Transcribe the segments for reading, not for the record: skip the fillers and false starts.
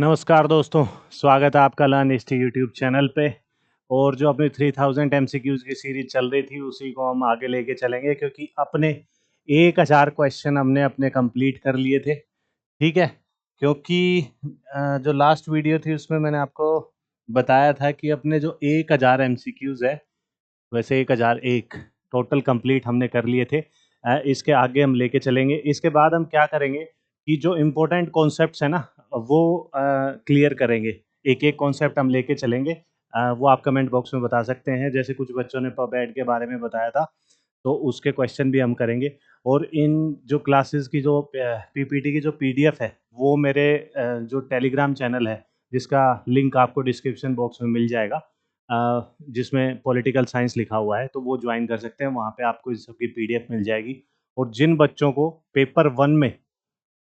नमस्कार दोस्तों, स्वागत है आपका लर्न हिस्ट्री यूट्यूब चैनल पे। और जो अपनी 3000 एमसीक्यूज़ की सीरीज चल रही थी उसी को हम आगे लेके चलेंगे, क्योंकि अपने 1000 क्वेश्चन हमने अपने कंप्लीट कर लिए थे। ठीक है, क्योंकि जो लास्ट वीडियो थी उसमें मैंने आपको बताया था कि अपने जो 1000 एमसीक्यूज़ है, वैसे 1001 टोटल कंप्लीट हमने कर लिए थे। इसके आगे हम लेके चलेंगे। इसके बाद हम क्या करेंगे कि जो इम्पोर्टेंट कॉन्सेप्ट्स हैं ना, वो क्लियर करेंगे। एक एक कॉन्सेप्ट हम लेके चलेंगे। वो आप कमेंट बॉक्स में बता सकते हैं। जैसे कुछ बच्चों ने पबएड के बारे में बताया था, तो उसके क्वेश्चन भी हम करेंगे। और इन जो क्लासेस की जो पीपीटी की जो पीडीएफ है, वो मेरे जो टेलीग्राम चैनल है, जिसका लिंक आपको डिस्क्रिप्शन बॉक्स में मिल जाएगा, जिसमें पॉलिटिकल साइंस लिखा हुआ है, तो वो ज्वाइन कर सकते हैं। वहाँ पे आपको इस सब की पीडीएफ मिल जाएगी। और जिन बच्चों को पेपर 1 में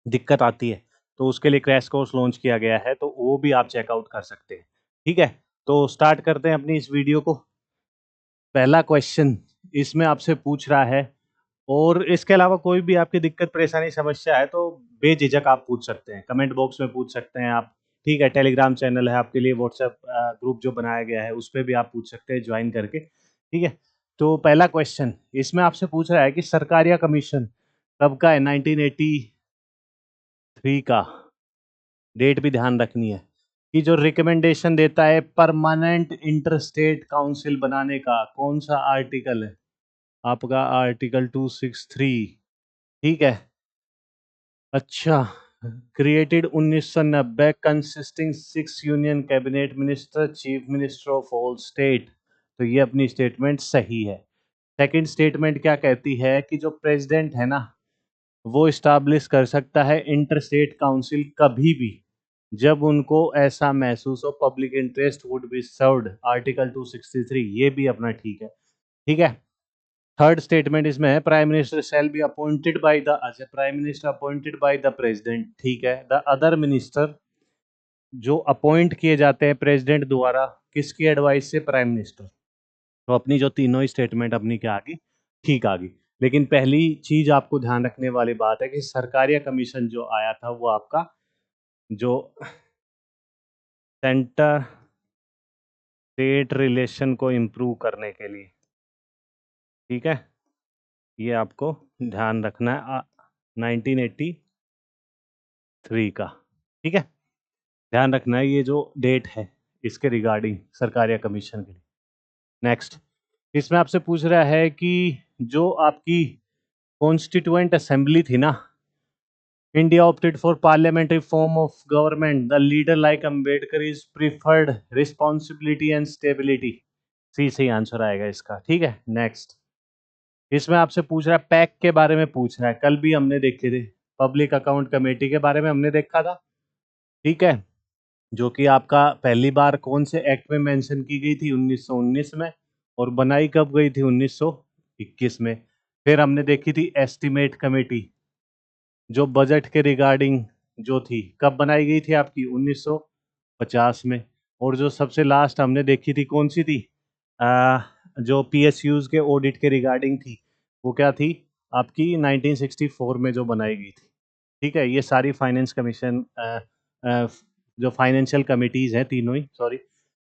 दिक्कत आती है, तो उसके लिए क्रैश कोर्स लॉन्च किया गया है, तो वो भी आप चेकआउट कर सकते हैं। ठीक है, तो स्टार्ट करते हैं अपनी इस वीडियो को। पहला क्वेश्चन इसमें आपसे पूछ रहा है, और इसके अलावा कोई भी आपकी दिक्कत परेशानी समस्या है तो बेझिझक आप पूछ सकते हैं, कमेंट बॉक्स में पूछ सकते हैं आप। ठीक है, टेलीग्राम चैनल है आपके लिए, व्हाट्सएप ग्रुप जो बनाया गया है उस पर भी आप पूछ सकते हैं ज्वाइन करके। ठीक है, तो पहला क्वेश्चन इसमें आपसे पूछ रहा है कि सरकारिया कमीशन कब का है। 1983 का। डेट भी ध्यान रखनी है कि जो रिकमेंडेशन देता है परमानेंट इंटरस्टेट काउंसिल बनाने का, कौन सा आर्टिकल है आपका? आर्टिकल 263। ठीक है, अच्छा। Created 1990, consisting 6 union cabinet minister, chief minister of all state. तो ये अपनी स्टेटमेंट सही है। सेकंड स्टेटमेंट क्या कहती है कि जो प्रेसिडेंट है ना, वो इस्टाब्लिश कर सकता है इंटरस्टेट काउंसिल कभी भी जब उनको ऐसा महसूस हो public interest would be served. Article 263, ये भी अपना ठीक है। ठीक है, थर्ड स्टेटमेंट इसमें है prime minister shall be appointed by the, अच्छा, prime minister appointed by the president. ठीक है, द अदर मिनिस्टर जो अपॉइंट किए जाते हैं प्रेसिडेंट द्वारा, किसकी एडवाइस से? Prime minister. तो अपनी जो तीनों ही स्टेटमेंट अपनी क्या आ गई? ठीक आ गई। लेकिन पहली चीज आपको ध्यान रखने वाली बात है कि सरकारिया कमीशन जो आया था वो आपका जो सेंटर स्टेट रिलेशन को इम्प्रूव करने के लिए। ठीक है, ये आपको ध्यान रखना है 1983 का। ठीक है, ध्यान रखना है ये जो डेट है इसके रिगार्डिंग सरकारिया कमीशन के लिए। नेक्स्ट, इसमें आपसे पूछ रहा है कि जो आपकी कॉन्स्टिट्यूएंट असेंबली थी ना, India opted for parliamentary form of government, the leader like Ambedkar is preferred responsibility and stability. C सही आंसर आएगा इसका। ठीक है, नेक्स्ट, इसमें आपसे पूछ रहा है पैक के बारे में पूछ रहा है। कल भी हमने देखे थे, पब्लिक अकाउंट कमेटी के बारे में हमने देखा था। ठीक है, जो कि आपका पहली बार कौन से एक्ट में मेंशन की गई थी? 1919 में। और बनाई कब गई थी? 1921 में। फिर हमने देखी थी एस्टिमेट कमेटी, जो बजट के रिगार्डिंग जो थी, कब बनाई गई थी आपकी? 1950 में। और जो सबसे लास्ट हमने देखी थी कौन सी थी? जो पीएसयूज के ऑडिट के रिगार्डिंग थी, वो क्या थी आपकी? 1964 में जो बनाई गई थी। ठीक है, ये सारी फाइनेंस कमीशन जो फाइनेंशियल कमिटीज़ हैं तीनों ही, सॉरी,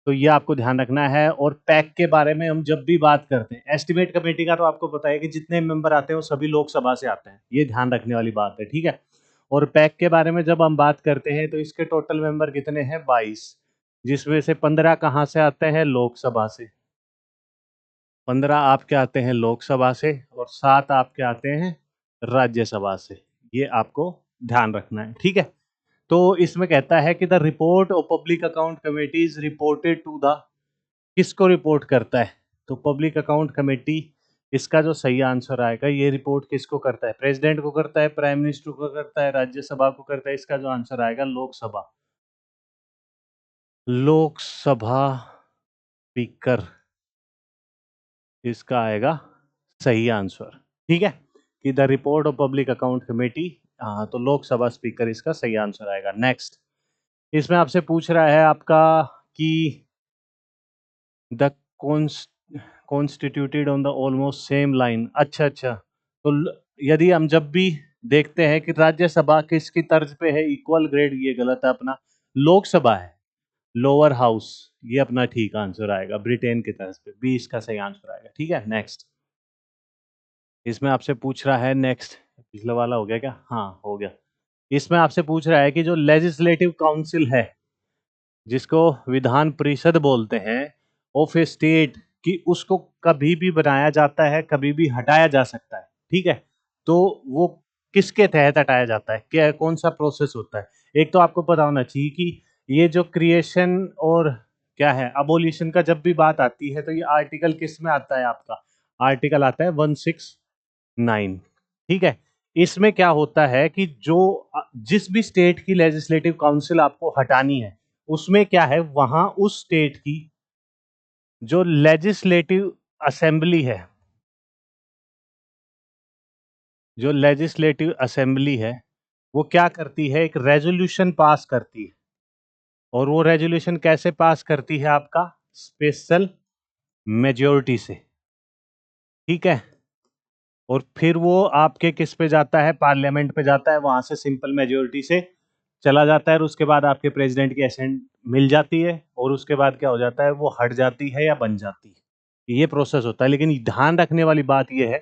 तो ये आपको ध्यान रखना है। और पैक के बारे में हम जब भी बात करते हैं, एस्टिमेट कमेटी का तो आपको पता है कि जितने मेंबर आते हैं वो सभी लोकसभा से आते हैं, ये ध्यान रखने वाली बात है। ठीक है, और पैक के बारे में जब हम बात करते हैं तो इसके टोटल मेंबर कितने हैं? 22, जिसमें से 15 कहाँ से आते हैं? लोकसभा से। 15 आपके आते हैं लोकसभा से और 7 आपके आते हैं राज्यसभा से। ये आपको ध्यान रखना है। ठीक है, तो इसमें कहता है कि the report of public account committee is reported to the, किसको रिपोर्ट करता है? तो पब्लिक अकाउंट कमेटी, इसका जो सही आंसर आएगा, ये रिपोर्ट किसको करता है? प्रेसिडेंट को करता है, प्राइम मिनिस्टर को करता है, राज्यसभा को करता है? इसका जो आंसर आएगा लोकसभा। लोकसभा स्पीकर इसका आएगा सही आंसर। ठीक है, कि the report of public account committee, हाँ, तो लोकसभा स्पीकर इसका सही आंसर आएगा। नेक्स्ट, इसमें आपसे पूछ रहा है आपका कि the constituted on the almost same line. अच्छा, तो यदि हम जब भी देखते हैं कि राज्यसभा किसकी तर्ज पे है, इक्वल ग्रेड, ये गलत है अपना। लोकसभा है, लोअर हाउस, ये अपना ठीक आंसर आएगा ब्रिटेन की तरफ पे, 20 का सही आंसर आएगा। ठीक है, नेक्स्ट इसमें आपसे पूछ रहा है, नेक्स्ट पिछला वाला हो गया क्या? हाँ हो गया। इसमें आपसे पूछ रहा है कि जो लेजिस्लेटिव काउंसिल है, जिसको विधान परिषद बोलते हैं, ऑफ ए स्टेट, कि उसको कभी भी बनाया जाता है, कभी भी हटाया जा सकता है। ठीक है, तो वो किसके तहत हटाया जाता है, क्या कौन सा प्रोसेस होता है? एक तो आपको पता होना चाहिए कि ये जो क्रिएशन और क्या है अबोलिशन का जब भी बात आती है, तो ये आर्टिकल किस में आता है? आपका आर्टिकल आता है 169। ठीक है, इसमें क्या होता है कि जो जिस भी स्टेट की लेजिस्लेटिव काउंसिल आपको हटानी है, उसमें क्या है, वहां उस स्टेट की जो लेजिस्लेटिव असेंबली है, जो लेजिस्लेटिव असेंबली है, वो क्या करती है, एक रेजोल्यूशन पास करती है। और वो रेजोल्यूशन कैसे पास करती है? आपका स्पेशल मेजोरिटी से। ठीक है, और फिर वो आपके किस पे जाता है? पार्लियामेंट पे जाता है, वहां से सिंपल मेजोरिटी से चला जाता है, और उसके बाद आपके प्रेसिडेंट की असेंट मिल जाती है, और उसके बाद क्या हो जाता है, वो हट जाती है या बन जाती है। ये प्रोसेस होता है। लेकिन ध्यान रखने वाली बात ये है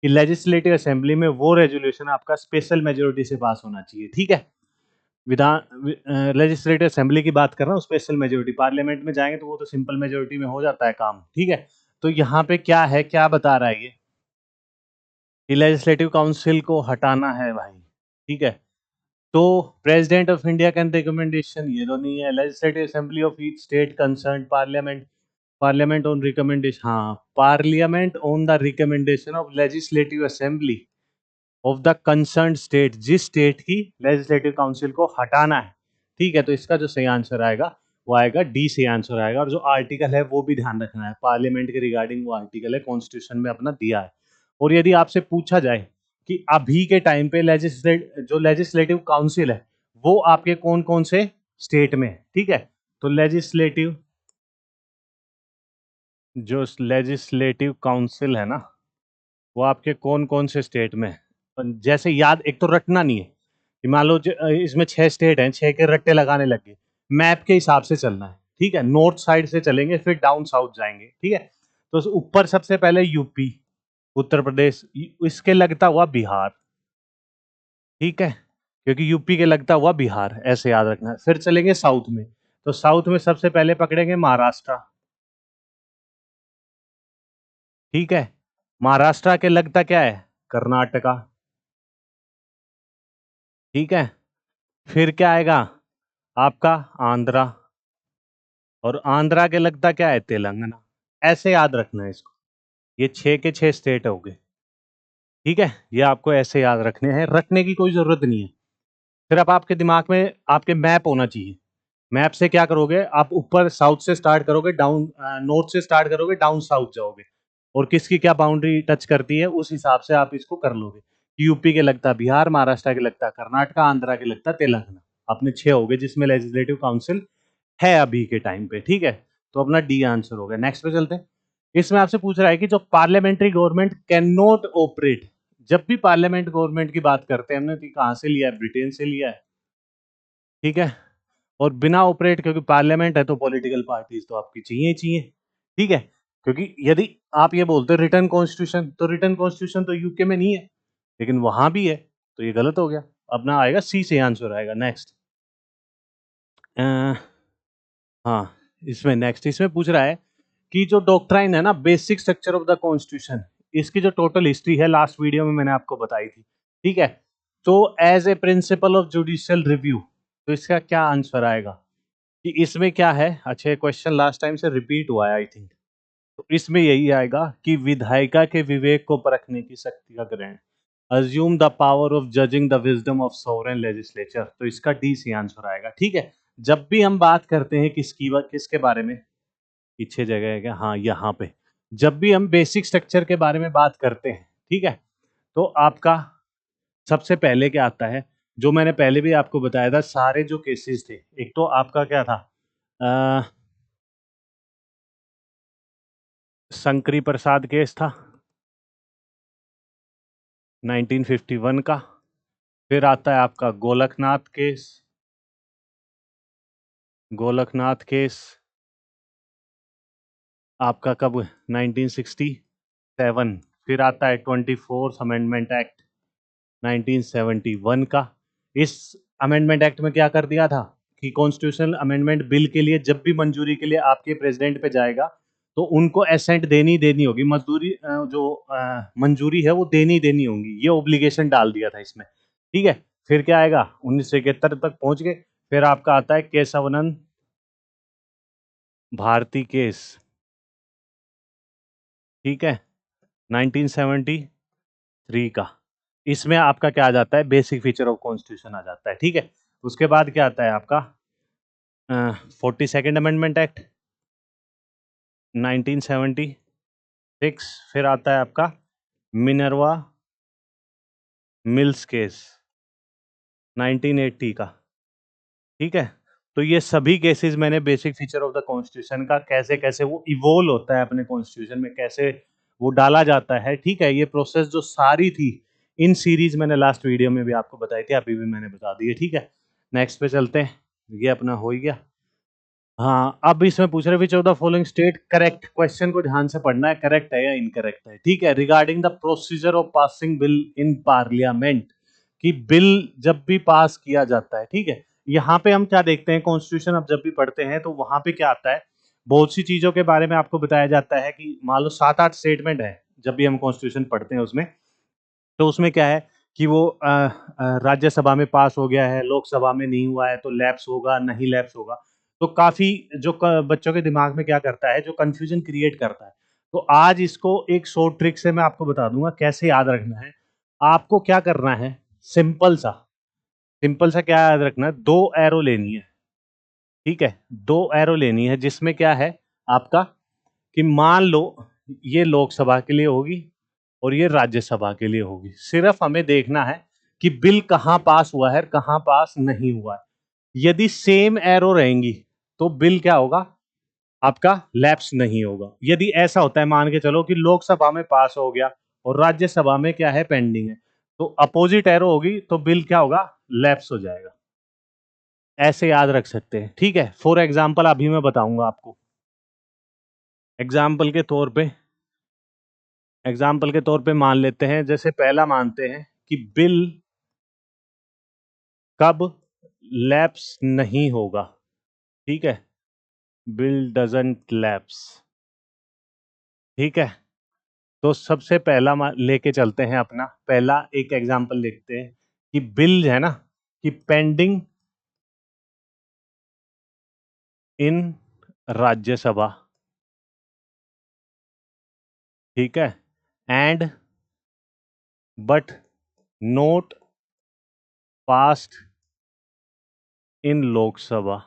कि लेजिस्लेटिव असेंबली में वो रेजोल्यूशन आपका स्पेशल मेजोरिटी से पास होना चाहिए। ठीक है, विधान लेजिस्लेटिव असेंबली की बात कर रहा हूँ, स्पेशल मेजोरिटी पार्लियामेंट में जाएंगे तो वो तो सिंपल मेजोरिटी में हो जाता है काम। ठीक है, तो यहाँ पे क्या है, क्या बता रहा है ये कि लेजिस्लेटिव काउंसिल को हटाना है भाई। ठीक है, तो president of India can recommendation, ये तो नहीं है। Legislative assembly of each state concern parliament, parliament on recommendation, हाँ, parliament on the recommendation of legislative assembly of the concern state, जिस स्टेट की लेजिस्लेटिव काउंसिल को हटाना है। ठीक है, तो इसका जो सही आंसर आएगा वो आएगा डी, से आंसर आएगा। और जो आर्टिकल है वो भी ध्यान रखना है, पार्लियामेंट के रिगार्डिंग वो आर्टिकल है, कॉन्स्टिट्यूशन में अपना दिया है। और यदि आपसे पूछा जाए कि अभी के टाइम पे जो लेजिस्लेटिव काउंसिल है वो आपके कौन कौन से स्टेट में है, ठीक है, तो जो लेजिस्लेटिव काउंसिल है ना, वो आपके कौन कौन से स्टेट में है? जैसे याद, एक तो रटना नहीं है कि मान लो इसमें 6 स्टेट हैं, 6 के रट्टे लगाने लग गए। मैप के हिसाब से चलना है। ठीक है, नॉर्थ साइड से चलेंगे, फिर डाउन साउथ जाएंगे। ठीक है, तो ऊपर सबसे पहले यूपी, उत्तर प्रदेश, इसके लगता हुआ बिहार। ठीक है, क्योंकि यूपी के लगता हुआ बिहार, ऐसे याद रखना है। फिर चलेंगे साउथ में, तो साउथ में सबसे पहले पकड़ेंगे महाराष्ट्र। ठीक है, महाराष्ट्र के लगता क्या है? कर्नाटका। ठीक है, फिर क्या आएगा आपका? आंध्रा। और आंध्रा के लगता क्या है? तेलंगाना। ऐसे याद रखना है इसको। ये 6 के 6 स्टेट हो गए। ठीक है, ये आपको ऐसे याद रखने हैं, रखने की कोई जरूरत नहीं है। फिर अब आपके दिमाग में आपके मैप होना चाहिए। मैप से क्या करोगे आप? ऊपर साउथ से स्टार्ट करोगे, डाउन नॉर्थ से स्टार्ट करोगे, डाउन साउथ जाओगे, और किसकी क्या बाउंड्री टच करती है उस हिसाब से आप इसको कर लोगे। यूपी के लगता बिहार, महाराष्ट्र के लगता कर्नाटका, आंध्रा के लगता तेलंगाना। अपने 6 हो गए जिसमें लेजिस्लेटिव काउंसिल है अभी के टाइम पे। ठीक है, तो अपना डी आंसर हो गया। नेक्स्ट पे चलते हैं। इसमें आपसे पूछ रहा है कि जो parliamentary government can not operate, जब भी पार्लियामेंट गवर्नमेंट की बात करते हैं हमने, तो कहां से लिया है? ब्रिटेन से लिया है। ठीक है, और बिना ऑपरेट, क्योंकि पार्लियामेंट है तो पॉलिटिकल पार्टीज तो आपकी चाहिए ही चाहिए। ठीक है, क्योंकि यदि आप ये बोलते हो रिटर्न कॉन्स्टिट्यूशन, तो रिटर्न कॉन्स्टिट्यूशन तो यूके में नहीं है, लेकिन वहां भी है, तो ये गलत हो गया। अपना आएगा सी से आंसर आएगा। नेक्स्ट, हाँ, इसमें पूछ रहा है कि जो डॉक्ट्राइन है ना, basic structure of the constitution, इसकी जो टोटल हिस्ट्री है लास्ट वीडियो में मैंने आपको बताई थी। ठीक है, तो as a principle of judicial review, तो इसका क्या आंसर आएगा? कि इसमें क्या है? अच्छा, क्वेश्चन लास्ट टाइम से रिपीट हुआ है आई थिंक। तो इसमें यही आएगा कि विधायिका के विवेक को परखने की शक्ति का ग्रहण, assume the power of judging the wisdom of sovereign legislature, तो इसका डी सी आंसर आएगा। ठीक है, जब भी हम बात करते हैं किसके बारे में, पीछे जगह है क्या? हाँ, यहाँ पे जब भी हम बेसिक स्ट्रक्चर के बारे में बात करते हैं, ठीक है, तो आपका सबसे पहले क्या आता है? जो मैंने पहले भी आपको बताया था, सारे जो केसेस थे, एक तो आपका क्या था, शंकरी प्रसाद केस था 1951 का। फिर आता है आपका गोलकनाथ केस, गोलकनाथ केस आपका कब 1967। फिर आता है 24th अमेंडमेंट एक्ट 1971 का। इस अमेंडमेंट एक्ट में क्या कर दिया था कि कॉन्स्टिट्यूशनल अमेंडमेंट बिल के लिए जब भी मंजूरी के लिए आपके प्रेसिडेंट पे जाएगा तो उनको एसेंट देनी होगी, मजदूरी मंजूरी है वो देनी होगी, ये ओब्लिगेशन डाल दिया था इसमें। ठीक है, फिर क्या आएगा 1971 तक पहुंच गए। फिर आपका आता है केशवानंद भारती केस, ठीक है, 1973 का। इसमें आपका क्या आ जाता है, बेसिक फीचर ऑफ कॉन्स्टिट्यूशन आ जाता है। ठीक है, उसके बाद क्या आता है आपका 42nd अमेंडमेंट एक्ट 1976। फिर आता है आपका मिनर्वा मिल्स केस 1980 का। ठीक है, तो ये सभी केसेस मैंने basic feature of the constitution का कैसे कैसे वो इवोल्व होता है अपने कॉन्स्टिट्यूशन में, कैसे वो डाला जाता है, ठीक है, ये प्रोसेस जो सारी थी इन सीरीज मैंने लास्ट वीडियो में भी आपको बताई थी, अभी भी मैंने बता दी है। ठीक है, नेक्स्ट पे चलते हैं, ये अपना हो ही गया। हाँ, अब इसमें पूछ रहे विच of the following state correct, question को ध्यान से पढ़ना है, करेक्ट है या इनकरेक्ट है। ठीक है, regarding the procedure of passing bill in parliament, कि बिल जब भी पास किया जाता है, ठीक है, यहाँ पे हम क्या देखते हैं, कॉन्स्टिट्यूशन अब जब भी पढ़ते हैं तो वहां पे क्या आता है, बहुत सी चीजों के बारे में आपको बताया जाता है कि मान लो 7-8 स्टेटमेंट है जब भी हम कॉन्स्टिट्यूशन पढ़ते हैं उसमें, तो उसमें क्या है कि वो राज्यसभा में पास हो गया है, लोकसभा में नहीं हुआ है तो लैप्स होगा, नहीं लैप्स होगा। तो काफी जो बच्चों के दिमाग में क्या करता है, जो कंफ्यूजन क्रिएट करता है। तो आज इसको एक शॉर्ट ट्रिक से मैं आपको बता दूंगा कैसे याद रखना है। आपको क्या करना है, सिंपल सा क्या याद रखना है, 2 एरो लेनी है। ठीक है, 2 एरो लेनी है जिसमें क्या है आपका कि मान लो ये लोकसभा के लिए होगी और ये राज्यसभा के लिए होगी। सिर्फ हमें देखना है कि बिल कहां पास हुआ है, कहां पास नहीं हुआ है। यदि सेम एरो रहेंगी तो बिल क्या होगा आपका, लैप्स नहीं होगा। यदि ऐसा होता है, मान के चलो कि लोकसभा में पास हो गया और राज्यसभा में क्या है, पेंडिंग है, तो अपोजिट एरो होगी तो बिल क्या होगा, लैप्स हो जाएगा। ऐसे याद रख सकते हैं। ठीक है, फॉर एग्जाम्पल अभी मैं बताऊंगा आपको, एग्जाम्पल के तौर पे मान लेते हैं, जैसे पहला मानते हैं कि बिल कब लैप्स नहीं होगा। ठीक है, बिल डजंट लैप्स। ठीक है, तो सबसे पहला लेके चलते हैं, अपना पहला एक एग्जांपल लिखते हैं कि बिल है ना कि पेंडिंग इन राज्यसभा। ठीक है, and but note passed in Lok Sabha.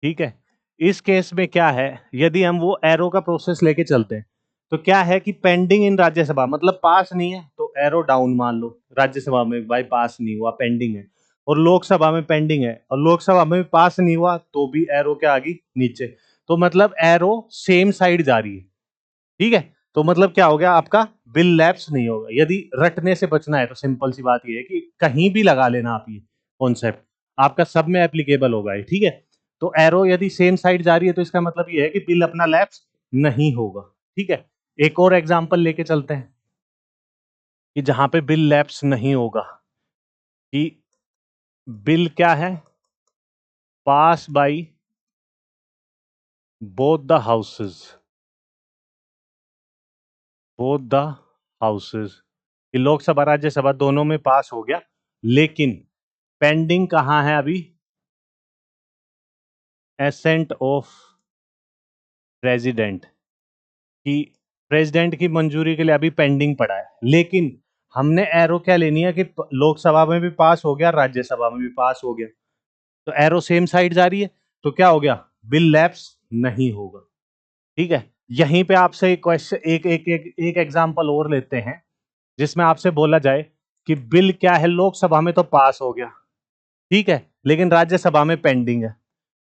ठीक है, इस केस में क्या है, यदि हम वो एरो का प्रोसेस लेके चलते हैं तो क्या है कि पेंडिंग इन राज्यसभा मतलब पास नहीं है तो एरो डाउन मान लो, राज्यसभा में भाई पास नहीं हुआ, पेंडिंग है, और लोकसभा में पेंडिंग है और लोकसभा में पास नहीं हुआ तो भी एरो क्या आ गई नीचे। तो मतलब एरो सेम साइड जा रही है। ठीक है, तो मतलब क्या हो गया आपका, बिल लैप्स नहीं होगा। यदि रटने से बचना है तो सिंपल सी बात ये है कि कहीं भी लगा लेना आप, ये कॉन्सेप्ट आपका सब में एप्लीकेबल होगा ये। ठीक है, तो एरो यदि सेम साइड जा रही है तो इसका मतलब ये है कि बिल अपना लैप्स नहीं होगा। ठीक है, एक और एग्जांपल लेके चलते हैं कि जहां पे बिल लैप्स नहीं होगा, कि बिल क्या है, pass by both the houses, the houses, कि लोकसभा राज्यसभा दोनों में पास हो गया, लेकिन पेंडिंग कहां है अभी, एसेंट ऑफ प्रेसिडेंट, कि प्रेसिडेंट की मंजूरी के लिए अभी पेंडिंग पड़ा है। लेकिन हमने एरो क्या लेनी है कि लोकसभा में भी पास हो गया, राज्यसभा में भी पास हो गया, तो एरो सेम साइड जा रही है, तो क्या हो गया, बिल लैप्स नहीं होगा। ठीक है, यहीं पे आपसे एक क्वेश्चन, एक एग्जांपल और लेते हैं जिसमें आपसे बोला जाए कि बिल क्या है, लोकसभा में तो पास हो गया, ठीक है, लेकिन राज्यसभा में पेंडिंग है।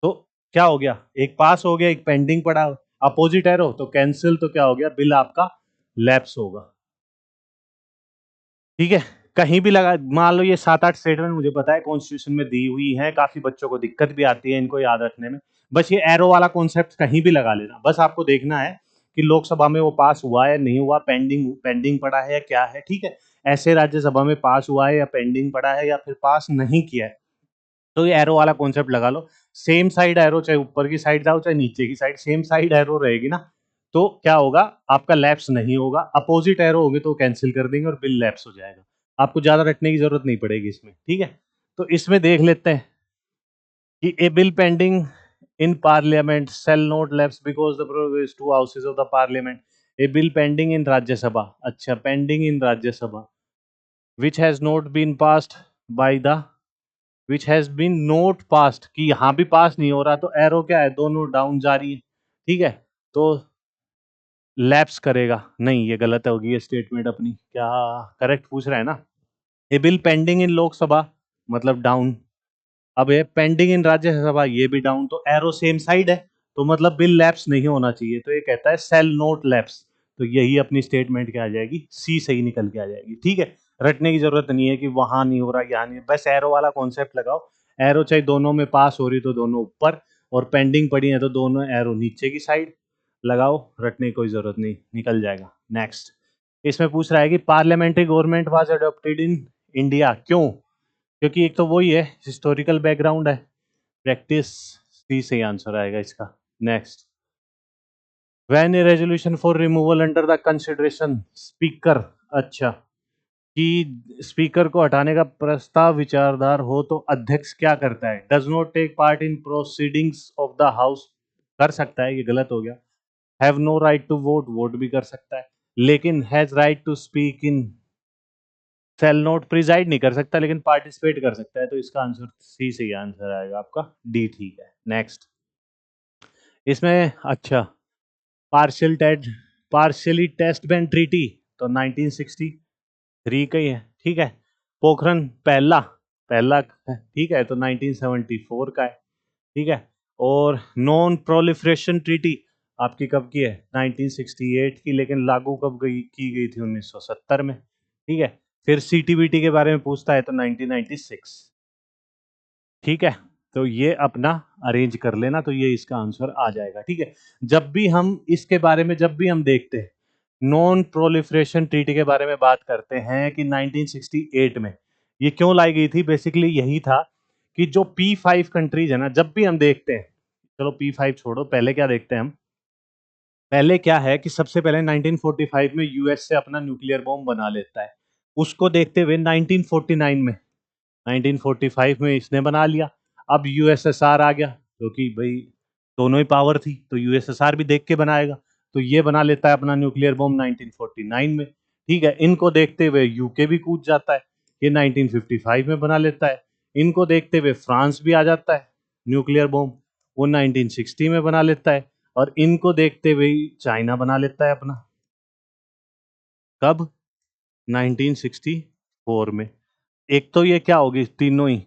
तो क्या हो गया, एक पास हो गया, एक पेंडिंग पड़ा, अपोजिट एरो तो कैंसिल, तो क्या हो गया, बिल आपका लैप्स होगा। ठीक है, कहीं भी लगा, मान लो ये 7-8 स्टेटमेंट मुझे पता है कॉन्स्टिट्यूशन में दी हुई है, काफी बच्चों को दिक्कत भी आती है इनको याद रखने में। बस ये एरो वाला कॉन्सेप्ट कहीं भी लगा लेना, बस आपको देखना है कि लोकसभा में वो पास हुआ है नहीं हुआ, पेंडिंग पेंडिंग पड़ा है या क्या है, ठीक है। ऐसे राज्यसभा में पास हुआ है या पेंडिंग पड़ा है या फिर पास नहीं किया है, तो ये एरो वाला कॉन्सेप्ट लगा लो। सेम साइड एरो, चाहे ऊपर की साइड जाओ चाहे नीचे की साइड, सेम साइड एरो रहेगी ना, तो क्या होगा, आपका लैप्स नहीं होगा। अपोजिट एरो होगी तो कैंसिल कर देंगे और बिल लैप्स हो जाएगा। आपको ज्यादा रटने की जरूरत नहीं पड़ेगी इसमें, ठीक है। तो इसमें देख लेते हैं कि a bill pending in parliament shall not lapse because the progress to houses of the parliament. A bill pending in Rajya Sabha, अच्छा pending in Rajya Sabha which has not been passed by the, which has been not passed, कि यहाँ भी पास नहीं हो रहा, तो arrow क्या है, दोनों डाउन जा रही है, ठीक है। तो लैप्स करेगा नहीं, ये गलत होगी ये स्टेटमेंट अपनी, क्या करेक्ट पूछ रहा है ना। ए बिल पेंडिंग इन लोकसभा मतलब डाउन, अब ये पेंडिंग इन राज्यसभा ये भी डाउन, तो एरो सेम साइड है, तो मतलब बिल लैप्स नहीं होना चाहिए, तो ये कहता है सेल नोट लैप्स। तो यही अपनी स्टेटमेंट क्या आ जाएगी, सी सही निकल के आ जाएगी, ठीक है। रटने की जरूरत नहीं है कि वहां नहीं हो रहा यहाँ नहीं, बस एरो वाला कॉन्सेप्ट लगाओ। एरो चाहे दोनों में पास हो रही तो दोनों ऊपर, और पेंडिंग पड़ी है तो दोनों एरो नीचे की साइड लगाओ, रटने की कोई जरूरत नहीं, निकल जाएगा। नेक्स्ट, इसमें पूछ रहा है कि parliamentary government was adopted in India, क्यों? क्योंकि एक तो वही है, हिस्टोरिकल बैकग्राउंड है, प्रैक्टिस, सी सही आंसर आएगा इसका। Next, when A resolution for removal under the consideration speaker, अच्छा, कि स्पीकर को हटाने का प्रस्ताव विचारधार हो तो अध्यक्ष क्या करता है, does not take part in proceedings of the house, कर सकता है, ये गलत हो गया। Have no right to vote, vote भी कर सकता है, लेकिन has right to speak in, shall not preside नहीं कर सकता लेकिन पार्टिसिपेट कर सकता है, तो इसका आंसर सी सही आंसर आएगा आपका, डी ठीक है। नेक्स्ट, इसमें अच्छा, partial test, partially test ban treaty तो 1963 का ही है, ठीक है। पोखरन पहला, पहला ठीक है, तो 1974 का है, ठीक है। और नॉन प्रोलिफरेशन ट्रीटी आपकी कब की है, 1968 की, लेकिन लागू कब गई की गई थी, 1970 में, ठीक है। फिर सीटीबीटी के बारे में पूछता है तो 1996, ठीक है। तो ये अपना अरेंज कर लेना, तो ये इसका आंसर आ जाएगा, ठीक है। जब भी हम इसके बारे में, जब भी हम देखते हैं नॉन प्रोलिफरेशन ट्रीटी के बारे में बात करते हैं कि 1968 में ये क्यों लाई गई थी, बेसिकली यही था कि जो P5 कंट्रीज है ना, जब भी हम देखते हैं, चलो P5 छोड़ो, पहले क्या देखते हैं हम, पहले क्या है कि सबसे पहले 1945 में यूएस से अपना न्यूक्लियर बॉम्ब बना लेता है, उसको देखते हुए 1949 में, 1945 में इसने बना लिया। अब यूएसएसआर आ गया, क्योंकि भाई दोनों ही पावर थी तो यूएसएसआर भी देख के बनाएगा, तो ये बना लेता है अपना न्यूक्लियर बॉम्ब 1949 में, ठीक है। इनको देखते हुए यूके भी कूद जाता है, ये 1955 में बना लेता है। इनको देखते हुए फ्रांस भी आ जाता है, न्यूक्लियर बॉम्ब वो 1960 में बना लेता है। और इनको देखते हुए चाइना बना लेता है अपना, कब, 1964 में। एक तो ये क्या होगी, तीनों ही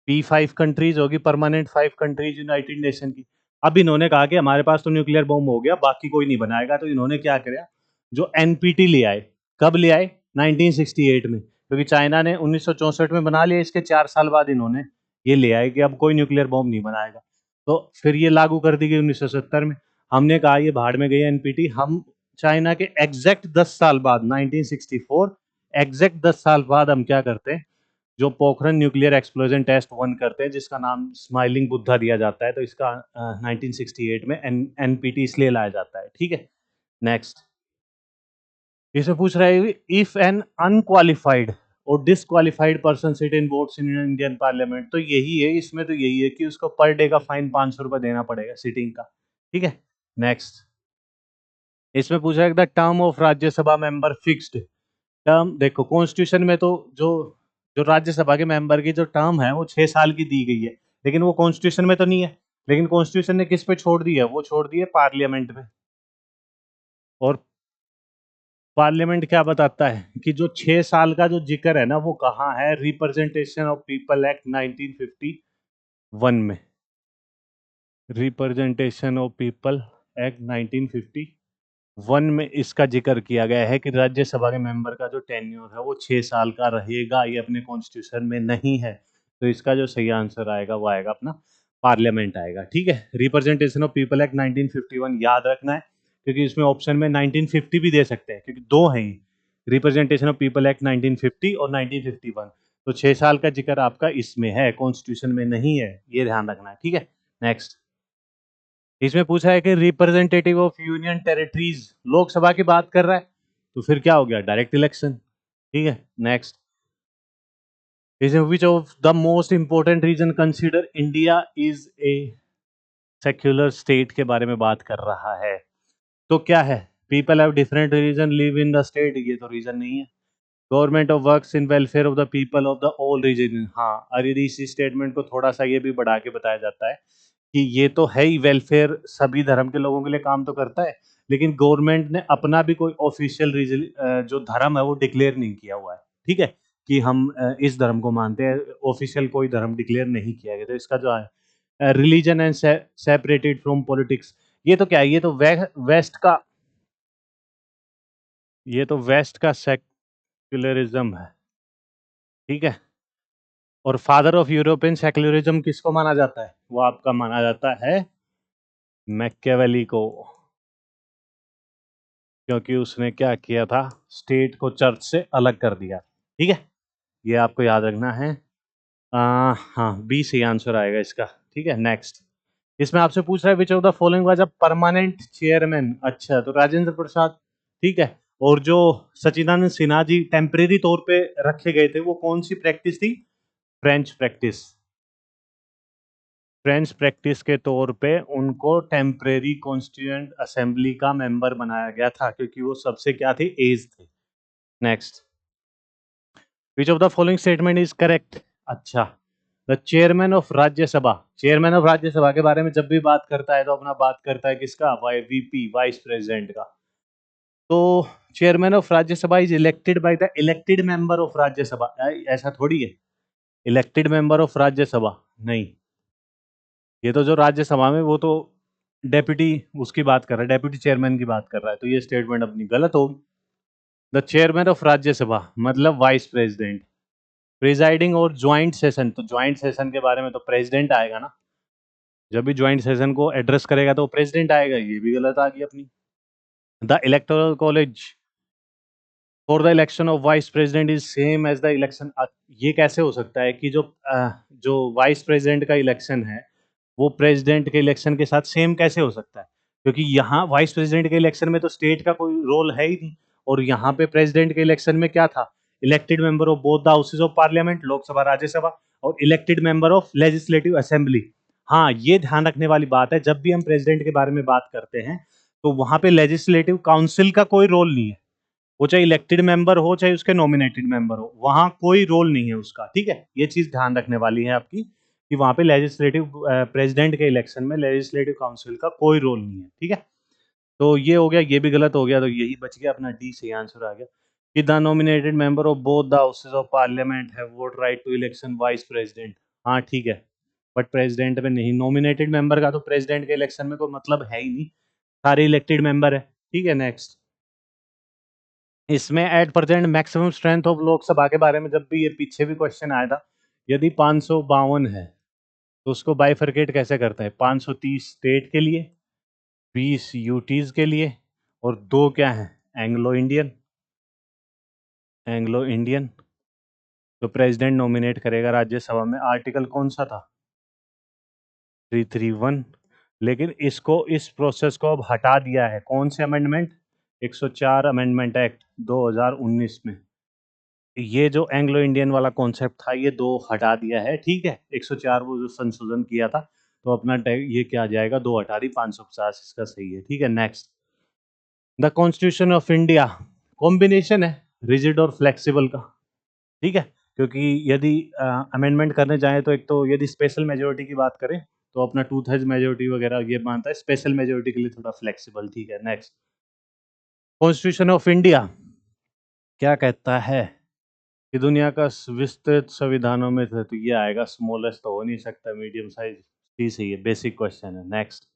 P5 कंट्रीज होगी, परमानेंट 5 कंट्रीज यूनाइटेड नेशन की। अब इन्होंने कहा कि हमारे पास तो न्यूक्लियर बॉम्ब हो गया, बाकी कोई नहीं बनाएगा, तो इन्होंने क्या किया, जो एनपीटी ले आए, कब ले आए, 1968 में, क्योंकि चाइना ने 1964 में बना लिया, इसके 4 साल बाद इन्होंने ये ले आए कि अब कोई न्यूक्लियर बॉम्ब नहीं बनाएगा, तो फिर ये लागू कर दी गई 1970 में। हमने कहा ये भाड़ में गई एनपीटी, हम चाइना के एग्जैक्ट 10 साल बाद 1964, एग्जैक्ट 10 साल बाद हम क्या करते हैं, जो पोखरन न्यूक्लियर एक्सप्लोजन टेस्ट 1 करते हैं, जिसका नाम स्माइलिंग बुद्धा दिया जाता है, तो इसका 1968 में एनपीटी इसलिए लाया जाता है, ठीक है। नेक्स्ट, इसमें पूछ रहा है इफ एन अनक्वालिफाइड और disqualified person sit in votes in Indian parliament, तो यही है इसमें, तो यही है कि उसको पर डे का फाइन 500 रुपये देना पड़ेगा सिटिंग का, ठीक है। नेक्स्ट, इसमें पूछा है the term of Rajya Sabha member fixed, term देखो कॉन्स्टिट्यूशन में तो जो जो राज्यसभा के मेंबर की जो टर्म है वो 6 साल की दी गई है, लेकिन वो कॉन्स्टिट्यूशन में तो नहीं है, लेकिन कॉन्स्टिट्यूशन ने किस पे छोड़ दी है, वो छोड़ दी है पार्लियामेंट पे। और पार्लियामेंट क्या बताता है कि जो 6 साल का जो जिक्र है ना, वो कहाँ है, रिप्रेजेंटेशन ऑफ पीपल एक्ट 1951 में, रिप्रेजेंटेशन ऑफ पीपल एक्ट 1951 1 में इसका जिक्र किया गया है कि राज्यसभा के मेंबर का जो टेन्योर है वो 6 साल का रहेगा, ये अपने कॉन्स्टिट्यूशन में नहीं है। तो इसका जो सही आंसर आएगा वो आएगा अपना पार्लियामेंट आएगा। ठीक है, रिप्रेजेंटेशन ऑफ पीपल एक्ट 1951 याद रखना है, क्योंकि इसमें ऑप्शन में 1950 भी दे सकते हैं, क्योंकि दो हैं, रिप्रेजेंटेशन ऑफ पीपल एक्ट 1950 और 1951। तो 6 साल का जिक्र आपका इसमें है, कॉन्स्टिट्यूशन में नहीं है, ये ध्यान रखना है। ठीक है, नेक्स्ट। इसमें पूछा है कि representative of union territories, Lok Sabha की बात कर रहा है, तो फिर क्या हो गया, डायरेक्ट इलेक्शन। ठीक है, नेक्स्ट। इसमें which of the most important reason consider India is a secular state के बारे में बात कर रहा है। तो क्या है, people have different reason live in the state, ये तो रीजन नहीं है। Government of works in welfare of the people of the all reason, हाँ, अरे इसी स्टेटमेंट को थोड़ा सा ये भी बढ़ा के बताया जाता है कि ये तो है ही, वेलफेयर सभी धर्म के लोगों के लिए काम तो करता है, लेकिन गवर्नमेंट ने अपना भी कोई ऑफिशियल जो धर्म है वो डिक्लेयर नहीं किया हुआ है। ठीक है, कि हम इस धर्म को मानते हैं, ऑफिशियल कोई धर्म डिक्लेयर नहीं किया गया। तो इसका जो है religion and separated from politics, ये तो क्या है, ये तो वेस्ट का, ये तो वेस्ट का सेक्युलरिज्म है। ठीक है, और फादर ऑफ यूरोपियन सेक्युलरिज्म किसको माना जाता है, वो आपका माना जाता है मैकियावेली को, क्योंकि उसने क्या किया था, स्टेट को चर्च से अलग कर दिया। ठीक है, ये आपको याद रखना है। हाँ, बी सही आंसर आएगा इसका। ठीक है, नेक्स्ट। इसमें आपसे पूछ रहा है विच of the following was a permanent chairman. अच्छा, तो राजेंद्र प्रसाद। ठीक है, और जो सचिदानंद सिन्हा जी टेम्परेरी तौर पे रखे गए थे, वो कौन सी प्रैक्टिस थी, फ्रेंच प्रैक्टिस। फ्रेंच प्रैक्टिस के तौर पे उनको टेम्परेरी कॉन्स्टिट्यूएंट असेंबली का मेंबर बनाया गया था, क्योंकि वो सबसे क्या थे, एज थे। Next. Which of the following statement is correct. अच्छा, the chairman of Rajya Sabha, chairman of Rajya Sabha के बारे में जब भी बात करता है तो अपना बात करता है किसका, वीपी, वाइस प्रेसिडेंट का। तो chairman of Rajya Sabha is elected by the elected member of Rajya Sabha, ऐसा थोड़ी है, इलेक्टेड मेंबर ऑफ राज्यसभा नहीं, ये तो जो राज्यसभा में वो तो डेप्यूटी उसकी बात कर रहा है, डेप्यूटी चेयरमैन की बात कर रहा है, तो ये स्टेटमेंट अपनी गलत होगी। द चेयरमैन ऑफ राज्यसभा मतलब वाइस प्रेसिडेंट, प्रिजाइडिंग और ज्वाइंट सेशन, तो ज्वाइंट सेशन के बारे में तो प्रेसिडेंट आएगा ना, जब भी ज्वाइंट सेशन को एड्रेस करेगा तो प्रेसिडेंट आएगा, ये भी गलत आ गई अपनी। The electoral college for the election of vice president is same as the election, ये कैसे हो सकता है कि जो वाइस प्रेसिडेंट का इलेक्शन है वो प्रेसिडेंट के इलेक्शन के साथ सेम कैसे हो सकता है, क्योंकि यहाँ वाइस प्रेसिडेंट के इलेक्शन में तो स्टेट का कोई रोल है ही नहीं, और यहाँ पे प्रेसिडेंट के इलेक्शन में क्या था, elected member of both the houses of parliament, Lok Sabha Rajya Sabha, और elected member of legislative assembly. हाँ, ये ध्यान रखने वाली बात है, जब भी हम प्रेसिडेंट के बारे में बात करते हैं तो वहां पे लेजिस्लेटिव काउंसिल का कोई रोल नहीं है, वो चाहे इलेक्टेड मेंबर हो चाहे उसके नॉमिनेटेड मेंबर हो, वहां कोई रोल नहीं है उसका। ठीक है, ये चीज ध्यान रखने वाली है आपकी, कि वहां पे लेजिस्लेटिव प्रेसिडेंट के इलेक्शन में लेजिस्लेटिव काउंसिल का कोई रोल नहीं है। ठीक है, तो ये हो गया, ये भी गलत हो गया, तो यही बच गया अपना डी सही आंसर आ गया कि the nominated member of both the houses of parliament have vote right to election vice president. हाँ ठीक है, बट प्रेसिडेंट में नहीं, नॉमिनेटेड मेंबर का तो प्रेसिडेंट के इलेक्शन में कोई मतलब है ही नहीं, सारे इलेक्टेड मेंबर है। ठीक है, नेक्स्ट। इसमें at present maximum strength of Lok Sabha के बारे में जब भी, ये पीछे भी क्वेश्चन आया था, यदि 552 है तो उसको बाइफरकेट कैसे करते हैं, 530 स्टेट के लिए, 20 यूटीज के लिए, और दो क्या है, एंग्लो इंडियन, एंग्लो इंडियन। तो प्रेसिडेंट नॉमिनेट करेगा राज्यसभा में, आर्टिकल कौन सा था, 331। लेकिन इसको, इस प्रोसेस को अब हटा दिया है, कौन से अमेंडमेंट, 104 अमेंडमेंट एक्ट 2019 में, ये जो एंग्लो इंडियन वाला कॉन्सेप्ट था ये दो हटा दिया है। ठीक है, 104 वो जो संशोधन किया था, तो अपना ये क्या आ जाएगा, दो हटा दी, 550 इसका सही है। ठीक है, next. The constitution of India combination है रिजिड और फ्लेक्सिबल का। ठीक है, क्योंकि यदि अमेंडमेंट करने जाए तो एक तो यदि स्पेशल मेजोरिटी की बात करें तो अपना 2/3 मेजोरिटी वगैरह ये मानता है, स्पेशल मेजोरिटी के लिए थोड़ा फ्लेक्सिबल। ठीक है, नेक्स्ट। कॉन्स्टिट्यूशन ऑफ इंडिया क्या कहता है कि दुनिया का विस्तृत संविधानों में से, तो ये आएगा, स्मॉलेस्ट तो हो नहीं सकता, मीडियम साइज, सी सही है, बेसिक क्वेश्चन है। नेक्स्ट।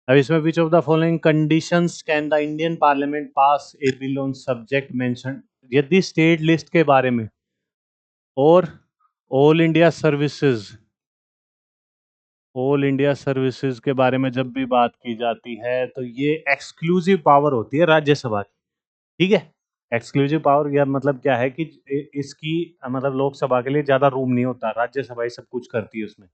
अब इसमें which of the following conditions can the Indian parliament pass A bill on subject mention, यदि स्टेट लिस्ट के बारे में और all India services, all India services के बारे में जब भी बात की जाती है तो ये एक्सक्लूसिव पावर होती है राज्यसभा की, ठीक है। एक्सक्लूसिव पावर या मतलब क्या है कि इसकी मतलब लोकसभा के लिए ज्यादा रूम नहीं होता, राज्यसभा ही सब कुछ करती है उसमें।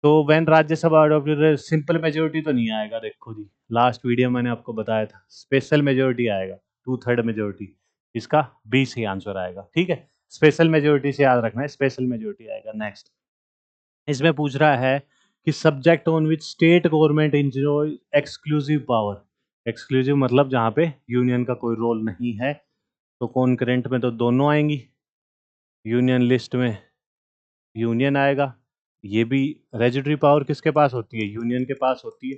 तो when Rajya Sabha adopted simple majority तो नहीं आएगा, देखो जी लास्ट वीडियो मैंने आपको बताया था स्पेशल मेजोरिटी आएगा, 2/3 मेजोरिटी, इसका बी से आंसर आएगा, ठीक है। स्पेशल मेजोरिटी से याद रखना है, स्पेशल मेजोरिटी आएगा। नेक्स्ट इसमें पूछ रहा है कि subject on which state government enjoy exclusive power, exclusive मतलब जहाँ पे यूनियन का कोई रोल नहीं है, तो कॉन्करेंट में तो दोनों आएंगी, यूनियन लिस्ट में यूनियन आएगा, ये भी रेजिडरी पावर किसके पास होती है, यूनियन के पास होती है,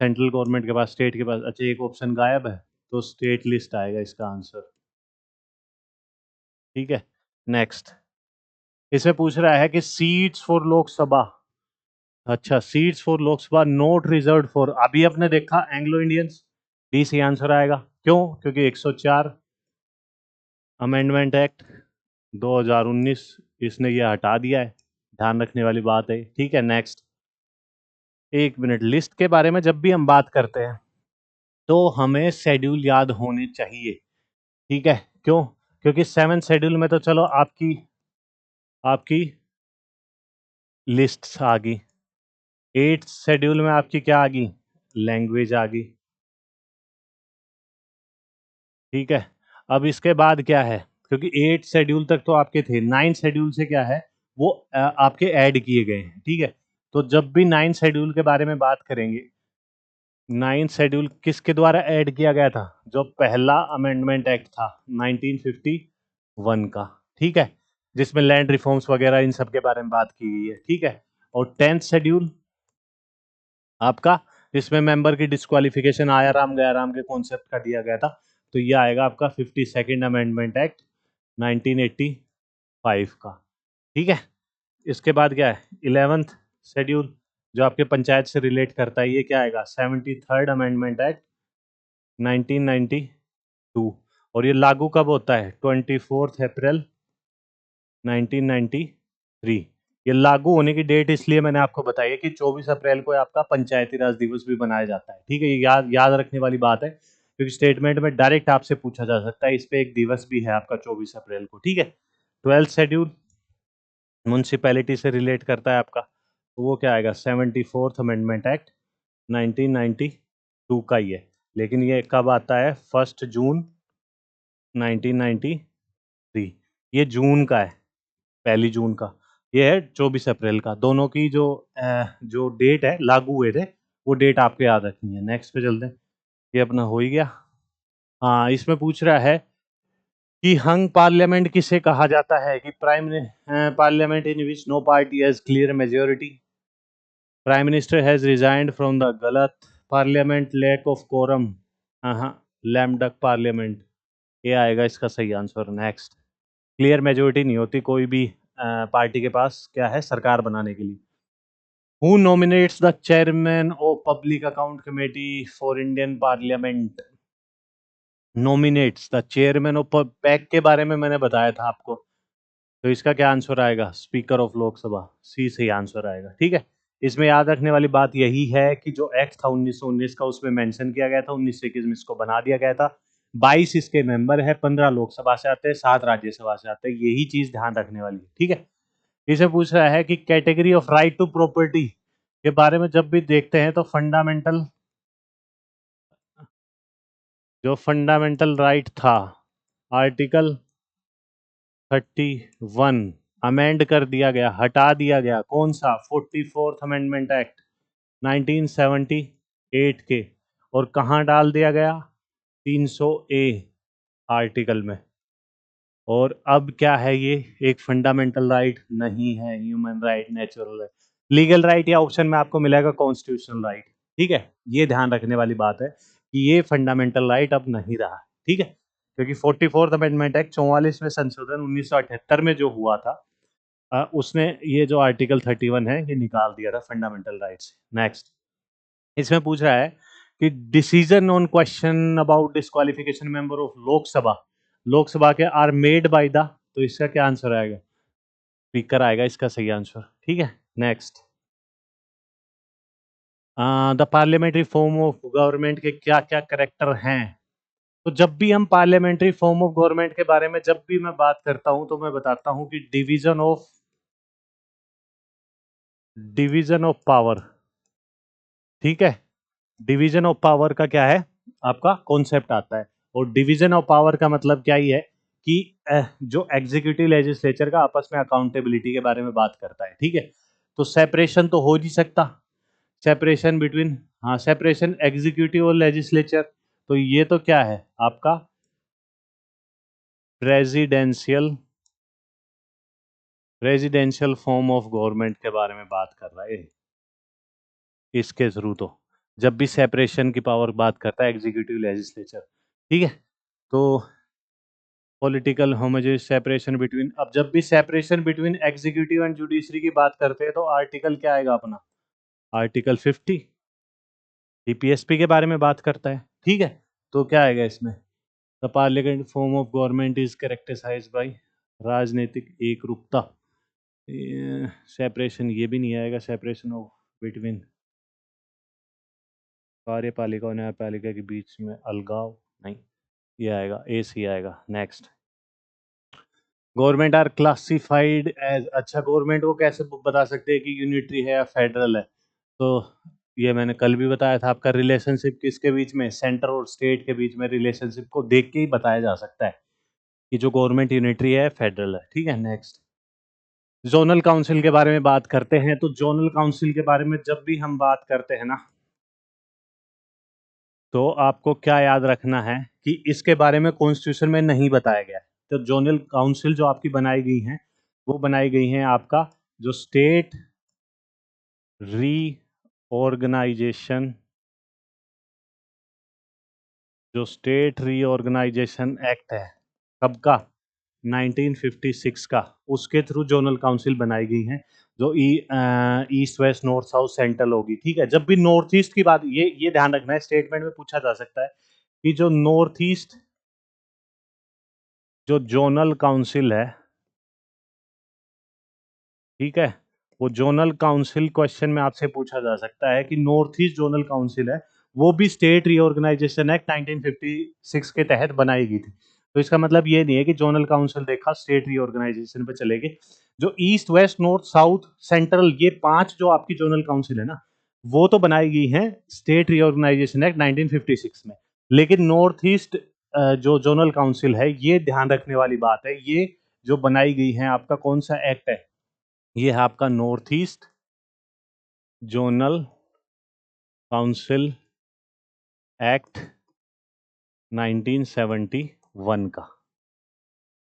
सेंट्रल गवर्नमेंट के पास, स्टेट के पास। अच्छा एक ऑप्शन गायब है तो स्टेट लिस्ट आएगा इसका आंसर, ठीक है। नेक्स्ट इसमें पूछ रहा है कि सीट्स फॉर लोकसभा, अच्छा seats for Lok Sabha not reserve for, अभी आपने देखा Anglo Indians, D C answer आएगा, क्यों, क्योंकि 104 अमेंडमेंट एक्ट 2019 इसने ये हटा दिया है, ध्यान रखने वाली बात है, ठीक है। नेक्स्ट एक मिनट, लिस्ट के बारे में जब भी हम बात करते हैं तो हमें शेड्यूल याद होने चाहिए, ठीक है। क्यों, क्योंकि 7 शेड्यूल में तो चलो आपकी आपकी लिस्ट आ गई, 8 शेड्यूल में आपकी क्या आ गई, लैंग्वेज आ गई, ठीक है। अब इसके बाद क्या है, क्योंकि 8 शेड्यूल तक तो आपके थे, 9 शेड्यूल से क्या है वो आपके ऐड किए गए हैं, ठीक है। तो जब भी 9 शेड्यूल के बारे में बात करेंगे, 9 शेड्यूल किसके द्वारा ऐड किया गया था, जो पहला अमेंडमेंट एक्ट था 1951 का, ठीक है, जिसमें लैंड रिफॉर्म्स वगैरह इन सब के बारे में बात की गई है, ठीक है। और 10th शेड्यूल आपका, इसमें मेंबर की डिस्क्वालिफिकेशन आया राम गया राम के कॉन्सेप्ट का दिया गया था, तो ये आएगा आपका 52nd अमेंडमेंट एक्ट 1985 का, ठीक है। इसके बाद क्या है 11th शेड्यूल जो आपके पंचायत से रिलेट करता है, ये क्या आएगा 73rd अमेंडमेंट एक्ट 1992, और ये लागू कब होता है 24 अप्रैल 1993। ये लागू होने की डेट इसलिए मैंने आपको बताई है कि 24 अप्रैल को आपका पंचायती राज दिवस भी मनाया जाता है, ठीक है। ये याद याद रखने वाली बात है, क्योंकि स्टेटमेंट में डायरेक्ट आपसे पूछा जा सकता है, इस पे एक दिवस भी है आपका 24 अप्रैल को, ठीक है। 12th शेड्यूल म्यूनसिपैलिटी से रिलेट करता है आपका, तो वो क्या आएगा 74th अमेंडमेंट एक्ट 1992 का ही है, लेकिन ये कब आता है 1 जून 1993, ये जून का है, 1 जून का, ये है 24 अप्रैल का, दोनों की जो डेट है लागू हुए थे वो डेट आपको याद रखनी है। नेक्स्ट पे चलते हैं, ये अपना हो ही गया। हाँ इसमें पूछ रहा है कि हंग पार्लियामेंट किसे कहा जाता है, कि prime parliament in which no party has clear majority, prime minister has resigned from the गलत पार्लियामेंट, लैक ऑफ कोरम, हाँ लैम डक पार्लियामेंट, ये आएगा इसका सही आंसर। नेक्स्ट क्लियर मेजोरिटी नहीं होती कोई भी पार्टी के पास क्या है सरकार बनाने के लिए। Who nominates the chairman of public account committee for Indian parliament, nominates the chairman of pack के बारे में मैंने बताया था आपको, तो इसका क्या आंसर आएगा स्पीकर ऑफ लोकसभा, सी से आंसर आएगा, ठीक है। इसमें याद रखने वाली बात यही है कि जो एक्ट था 1919 का उसमें मेंशन किया गया था, 1921 में इसको बना दिया गया था, 22 इसके मेंबर है, 15 लोकसभा से आते हैं, 7 राज्यसभा से आते हैं, यही चीज ध्यान रखने वाली है, ठीक है। इसे पूछ रहा है कि category of right to property के बारे में जब भी देखते हैं तो फंडामेंटल, जो फंडामेंटल राइट था आर्टिकल 31 अमेंड कर दिया गया, हटा दिया गया, कौन सा 44th अमेंडमेंट एक्ट 1978 के, और कहाँ डाल दिया गया 300 ए आर्टिकल में, और अब क्या है ये एक फंडामेंटल राइट नहीं है, human right, natural right, legal right या ऑप्शन में आपको मिलेगा कॉन्स्टिट्यूशनल राइट, ठीक है। ये ध्यान रखने वाली बात है कि ये फंडामेंटल राइट अब नहीं रहा, ठीक है, क्योंकि 44th अमेंडमेंट एक्ट 44वें संशोधन 1978 में जो हुआ था उसने ये जो आर्टिकल 31 है ये निकाल दिया था फंडामेंटल राइट्स। नेक्स्ट इसमें पूछ रहा है कि decision on question about disqualification member of Lok Sabha के आर मेड बाय द, तो इसका क्या आंसर आएगा? स्पीकर आएगा इसका सही आंसर। ठीक है, next. The parliamentary form of government के क्या क्या करेक्टर हैं? तो जब भी हम पार्लियामेंट्री फॉर्म ऑफ गवर्नमेंट के बारे में जब भी मैं बात करता हूं तो मैं बताता हूं कि डिवीजन ऑफ पावर। ठीक है, डिवीजन ऑफ पावर का क्या है आपका कॉन्सेप्ट आता है, और डिवीजन ऑफ पावर का मतलब क्या ही है कि जो एग्जीक्यूटिव लेजिस्लेचर का आपस में अकाउंटेबिलिटी के बारे में बात करता है। ठीक है, तो सेपरेशन तो हो नहीं सकता, सेपरेशन बिटवीन, हाँ सेपरेशन एग्जीक्यूटिव और लेजिस्लेचर, तो ये तो क्या है आपका presidential residential form of government के बारे में बात कर रहा है इसके थ्रू। तो जब भी सेपरेशन की पावर बात करता है एग्जीक्यूटिव लेजिस्लेचर, ठीक है, तो पॉलिटिकल होमोजेनियस सेपरेशन बिटवीन, अब जब भी separation between executive and judiciary की बात करते हैं तो आर्टिकल क्या आएगा अपना, आर्टिकल 50 डीपीएसपी के बारे में बात करता है। ठीक है, तो क्या आएगा इसमें, the parliament form of government is characterised by राजनीतिक एकरूपता। सेपरेशन ये भी नहीं आएगा, सेपरेशन ऑफ बिटवीन कार्यपालिका और न्यायपालिका के बीच में अलगाव, नहीं, ये आएगा ए सी आएगा। Next, government are classified as, अच्छा गवर्नमेंट को कैसे बता सकते हैं कि यूनिटरी है या फेडरल है? तो ये मैंने कल भी बताया था, आपका रिलेशनशिप किसके बीच में, सेंटर और स्टेट के बीच में रिलेशनशिप को देख के ही बताया जा सकता है कि जो गवर्नमेंट यूनिटरी है फेडरल है। ठीक है, नेक्स्ट, जोनल काउंसिल के बारे में बात करते हैं। तो जोनल काउंसिल के बारे में जब भी हम बात करते हैं ना, तो आपको क्या याद रखना है कि इसके बारे में कॉन्स्टिट्यूशन में नहीं बताया गया है। तो जोनल काउंसिल जो आपकी बनाई गई हैं वो बनाई गई हैं आपका जो स्टेट रीऑर्गेनाइजेशन, जो स्टेट रीऑर्गेनाइजेशन एक्ट है कब का, 1956 का, उसके थ्रू जोनल काउंसिल बनाई गई हैं जो east west north south central होगी। ठीक है, जब भी नॉर्थ ईस्ट की बात, ये ध्यान रखना है, स्टेटमेंट में पूछा जा सकता है कि जो नॉर्थ ईस्ट जो जोनल काउंसिल है, ठीक है, वो जोनल काउंसिल क्वेश्चन में आपसे पूछा जा सकता है कि नॉर्थ ईस्ट जोनल काउंसिल है वो भी स्टेट रीऑर्गेनाइजेशन एक्ट 1956 के तहत बनाई गई थी। तो इसका मतलब ये नहीं है कि जोनल काउंसिल देखा स्टेट रीऑर्गेनाइजेशन पे चले गए। जो east west north south central, ये 5 जो आपकी जोनल काउंसिल है ना, वो तो बनाई गई हैं स्टेट रीऑर्गेनाइजेशन एक्ट 1956 में, लेकिन नॉर्थ ईस्ट जो जोनल काउंसिल है, ये ध्यान रखने वाली बात है, ये जो बनाई गई है आपका कौन सा एक्ट है, ये है आपका north east zonal council act 1971 का,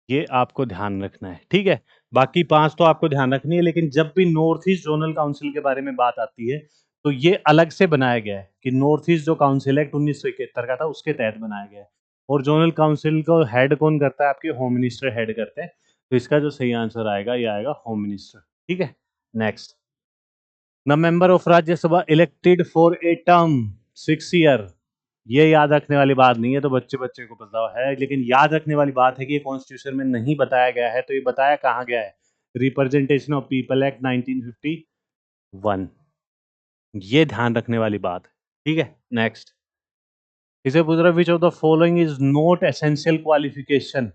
ये आपको ध्यान रखना है। ठीक है, बाकी 5 तो आपको ध्यान रखनी है, लेकिन जब भी नॉर्थ ईस्ट जोनल काउंसिल के बारे में बात आती है तो ये अलग से बनाया गया है कि नॉर्थ ईस्ट जो काउंसिल एक्ट 1971 का था उसके तहत बनाया गया है। और जोनल काउंसिल को हेड कौन करता है, आपके होम मिनिस्टर हेड करते हैं। तो इसका जो सही आंसर आएगा ये आएगा होम मिनिस्टर। ठीक है, next, the member of Rajya Sabha elected for a term 6 year, ये याद रखने वाली बात नहीं है, तो बच्चे बच्चे को पता है, लेकिन याद रखने वाली बात है कि ये कॉन्स्टिट्यूशन में नहीं बताया गया है। तो ये बताया कहाँ गया है, रिप्रेजेंटेशन ऑफ पीपल एक्ट 1951, ये ध्यान रखने वाली बात है। ठीक है, नेक्स्ट, इसे पूछ रहा विच of the following is not essential qualification,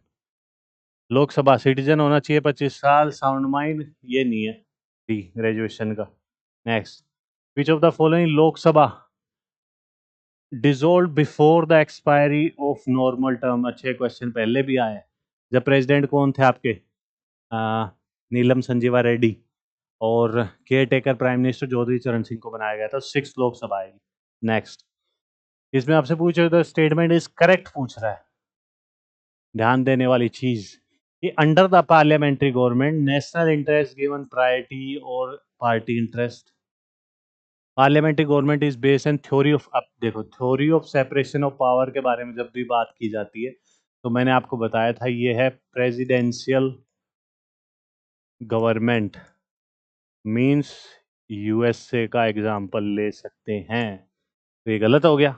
Lok Sabha citizen होना चाहिए 25 साल, साउंड माइंड ये नहीं है, ग्रेजुएशन का। Next, which of the following Lok Sabha dissolve before the expiry of normal term, अच्छे क्वेश्चन पहले भी आए। जब प्रेसिडेंट कौन थे आपके, नीलम संजीवा रेड्डी, और caretaker prime minister Chaudhary Charan Singh को बनाया गया था। 6 लोकसभा आएगी। नेक्स्ट, इसमें आपसे पूछ रहे, तो स्टेटमेंट इज करेक्ट पूछ रहा है, ध्यान देने वाली चीज कि under the parliamentary government national interest given priority और party interest, parliamentary government is based on theory of, अब देखो theory of separation of power के बारे में जब भी बात की जाती है तो मैंने आपको बताया था ये है प्रेसिडेंशियल गवर्नमेंट, मींस यूएसए का एग्जांपल ले सकते हैं। तो ये गलत हो गया।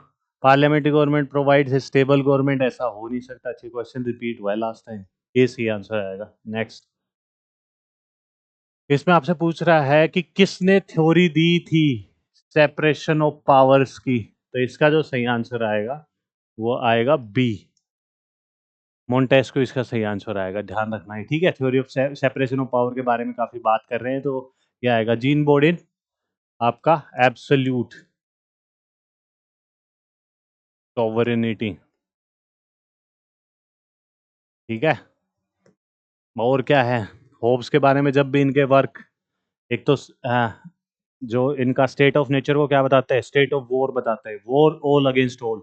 Parliamentary government provides stable government, ऐसा हो नहीं सकता। अच्छी क्वेश्चन रिपीट हुआ है लास्ट टाइम, ये सही आंसर आएगा। नेक्स्ट, इसमें आपसे पूछ रहा है कि किसने थ्योरी दी थी सेपरेशन ऑफ पावर्स की, तो इसका जो सही आंसर आएगा वो आएगा बी, मोंटेस्क्यू इसका सही आंसर आएगा, ध्यान रखना है, ठीक है। Theory of separation of power के बारे में काफी बात कर रहे हैं, तो ये आएगा जीन बोर्डिन आपका एब्सोल्यूट सॉवरेनिटी, ठीक है। और क्या है होब्स के बारे में, जब भी इनके वर्क, एक तो जो इनका स्टेट ऑफ नेचर को क्या बताता है, स्टेट ऑफ वॉर बताता है, वॉर ऑल अगेंस्ट ऑल,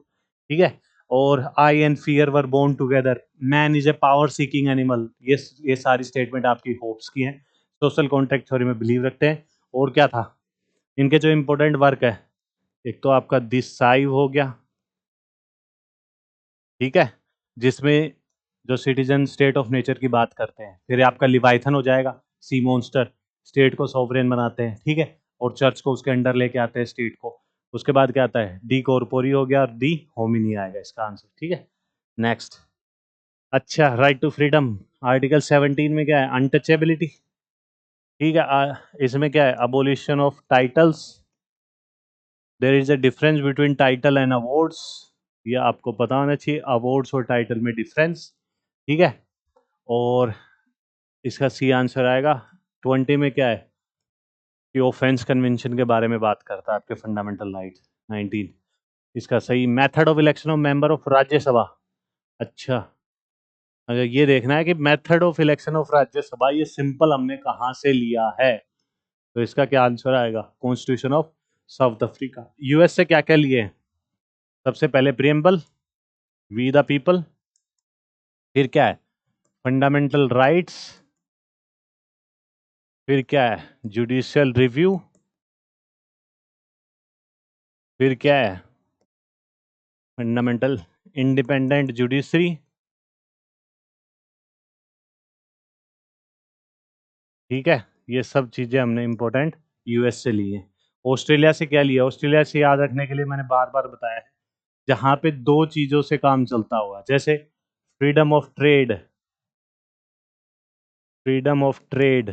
ठीक है। और I and fear were born together, man is a power seeking animal, ये सारी स्टेटमेंट आपकी होप्स की हैं। सोशल कॉन्ट्रैक्ट थ्योरी में बिलीव रखते हैं। और क्या था इनके जो इंपॉर्टेंट वर्क है, एक तो आपका दिस साइव हो गया, ठीक है, जिसमें जो सिटीजन स्टेट ऑफ नेचर की बात करते हैं। फिर आपका लिवाइथन हो जाएगा, सी मॉन्स्टर, स्टेट को सॉवरेन बनाते हैं, ठीक है, और चर्च को उसके अंडर लेके आते हैं स्टेट को। उसके बाद क्या आता है, डी कॉर्पोरी हो गया और डी होमिनी आएगा इसका आंसर, ठीक है। नेक्स्ट, अच्छा, राइट टू फ्रीडम, आर्टिकल 17 में क्या है, अनटचेबिलिटी, ठीक है। इसमें क्या है, abolition of titles, there is a difference between title and awards, ये आपको पता होना चाहिए, अवार्ड्स और टाइटल में डिफरेंस, ठीक है। और इसका सी आंसर आएगा। 20 में क्या है कि ऑफेंस कन्वेंशन के बारे में बात करता है, आपके फंडामेंटल राइट। 19 इसका सही, method of election of member of Rajya Sabha, अच्छा, अगर ये देखना है कि method of election of Rajya Sabha ये सिंपल हमने कहाँ से लिया है, तो इसका क्या आंसर आएगा, constitution of south Africa. US से क्या क्या लिए हैं, सबसे पहले प्रियम्बल, वी द पीपल, फिर क्या है फंडामेंटल राइट्स, फिर क्या है जुडिशियल रिव्यू, फिर क्या है फंडामेंटल इंडिपेंडेंट जुडिशरी, ठीक है। ये सब चीज़ें हमने इंपॉर्टेंट यूएस से ली हैं। ऑस्ट्रेलिया से क्या लिया, ऑस्ट्रेलिया से याद रखने के लिए मैंने बार बार बताया है, जहाँ पे दो चीज़ों से काम चलता हुआ, जैसे freedom of trade, freedom of trade,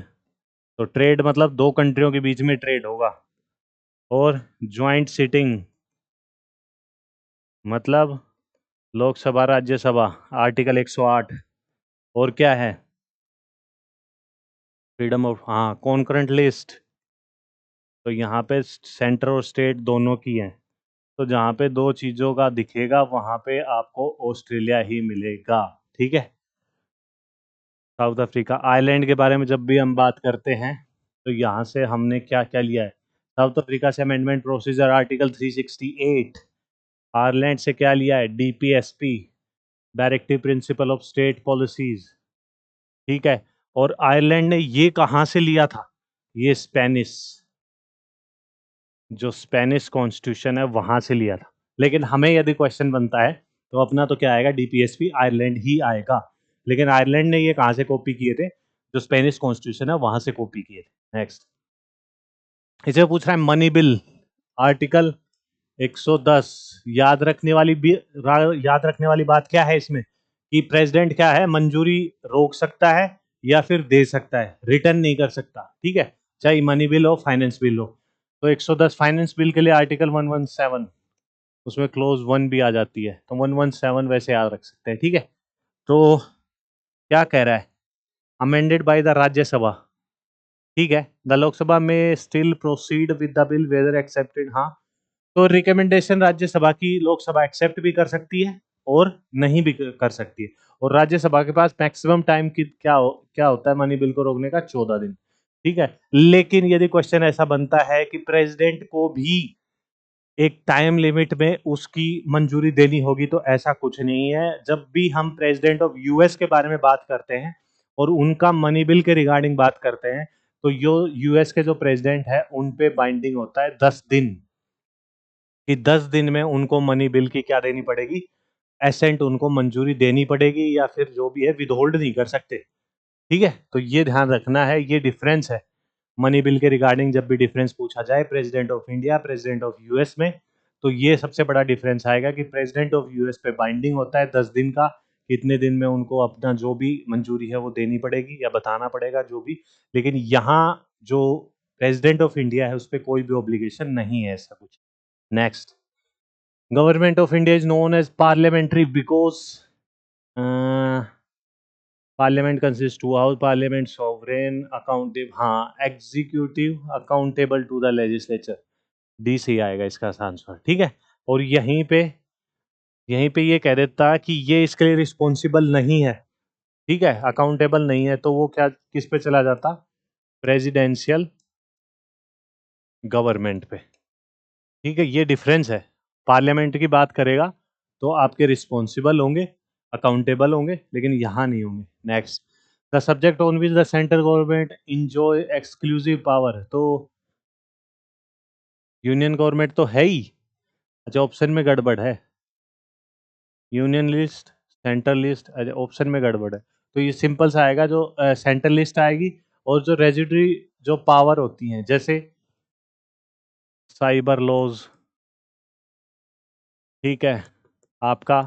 तो ट्रेड मतलब दो कंट्रियों के बीच में ट्रेड होगा, और ज्वाइंट सिटिंग मतलब लोकसभा राज्यसभा, आर्टिकल 108, और क्या है फ्रीडम ऑफ, हाँ, कॉन्करेंट लिस्ट, तो यहाँ पे सेंटर और स्टेट दोनों की है, तो जहाँ पे दो चीज़ों का दिखेगा वहाँ पे आपको ऑस्ट्रेलिया ही मिलेगा, ठीक है। साउथ अफ्रीका, आयरलैंड के बारे में जब भी हम बात करते हैं तो यहाँ से हमने क्या क्या लिया है, साउथ अफ्रीका से अमेंडमेंट प्रोसीजर आर्टिकल 368, आयरलैंड से क्या लिया है, DPSP, directive principle of state policies, ठीक है। और आयरलैंड ने ये कहाँ से लिया था, ये स्पेनिश, जो स्पेनिश कॉन्स्टिट्यूशन है वहां से लिया था। लेकिन हमें यदि क्वेश्चन बनता है तो अपना तो क्या आएगा, डीपीएसपी आयरलैंड ही आएगा। लेकिन आयरलैंड ने ये कहाँ से कॉपी किए थे, जो स्पेनिश कॉन्स्टिट्यूशन है वहां से कॉपी किए थे। नेक्स्ट, इसे पूछ रहा है मनी बिल, आर्टिकल 110, याद रखने वाली बात क्या है इसमें, कि प्रेसिडेंट क्या है, मंजूरी रोक सकता है या फिर दे सकता है, रिटर्न नहीं कर सकता, ठीक है, चाहे मनी बिल हो फाइनेंस बिल हो। तो 110 फाइनेंस बिल के लिए आर्टिकल 117, उसमें क्लोज 1 भी आ जाती है, तो 117 वैसे याद रख सकते हैं, ठीक है। तो क्या कह रहा है, अमेंडेड बाय द राज्यसभा, ठीक है, द लोकसभा में still proceed with the bill whether accepted, हाँ, तो रिकमेंडेशन राज्यसभा की लोकसभा एक्सेप्ट भी कर सकती है और नहीं भी कर सकती है। और राज्यसभा के पास मैक्सिमम टाइम की क्या होता है मनी बिल को रोकने का, 14 दिन, ठीक है। लेकिन यदि क्वेश्चन ऐसा बनता है कि प्रेसिडेंट को भी एक टाइम लिमिट में उसकी मंजूरी देनी होगी, तो ऐसा कुछ नहीं है। जब भी हम प्रेसिडेंट ऑफ यूएस के बारे में बात करते हैं और उनका मनी बिल के रिगार्डिंग बात करते हैं, तो यो यूएस के जो प्रेसिडेंट है उन पे बाइंडिंग होता है 10 दिन, कि 10 दिन में उनको मनी बिल की क्या देनी पड़ेगी, एसेंट, उनको मंजूरी देनी पड़ेगी, या फिर जो भी है विदहोल्ड नहीं कर सकते, ठीक है। तो ये ध्यान रखना है, ये डिफरेंस है मनी बिल के रिगार्डिंग। जब भी डिफरेंस पूछा जाए president of India, president of US में, तो ये सबसे बड़ा डिफरेंस आएगा कि प्रेसिडेंट ऑफ यूएस पे बाइंडिंग होता है 10 दिन का, कितने दिन में उनको अपना जो भी मंजूरी है वो देनी पड़ेगी या बताना पड़ेगा जो भी, लेकिन यहाँ जो प्रेसिडेंट ऑफ इंडिया है उस पर कोई भी ऑब्लिगेशन नहीं है ऐसा कुछ। Next, government of India is known as parliamentary because parliament consist two house, parliament sovereign accountable, हाँ executive accountable to the legislature, D से आएगा इसका आंसर, ठीक है। और यहीं पे ये कह देता कि ये इसके लिए रिस्पॉन्सिबल नहीं है, ठीक है, अकाउंटेबल नहीं है, तो वो क्या किस पे चला जाता, प्रेसिडेंशियल गवर्नमेंट पे, ठीक है। ये डिफरेंस है, पार्लियामेंट की बात करेगा तो आपके रिस्पॉन्सिबल होंगे, अकाउंटेबल होंगे, लेकिन यहाँ नहीं होंगे। Next, the subject on which the central government enjoy exclusive power, तो यूनियन गवर्नमेंट तो है ही, अच्छा ऑप्शन में गड़बड़ है, यूनियन लिस्ट सेंट्रल लिस्ट, अच्छा ऑप्शन में गड़बड़ है, तो ये सिंपल सा आएगा, जो सेंट्रल लिस्ट आएगी, और जो रेजिडरी जो पावर होती हैं जैसे साइबर लॉज, ठीक है, आपका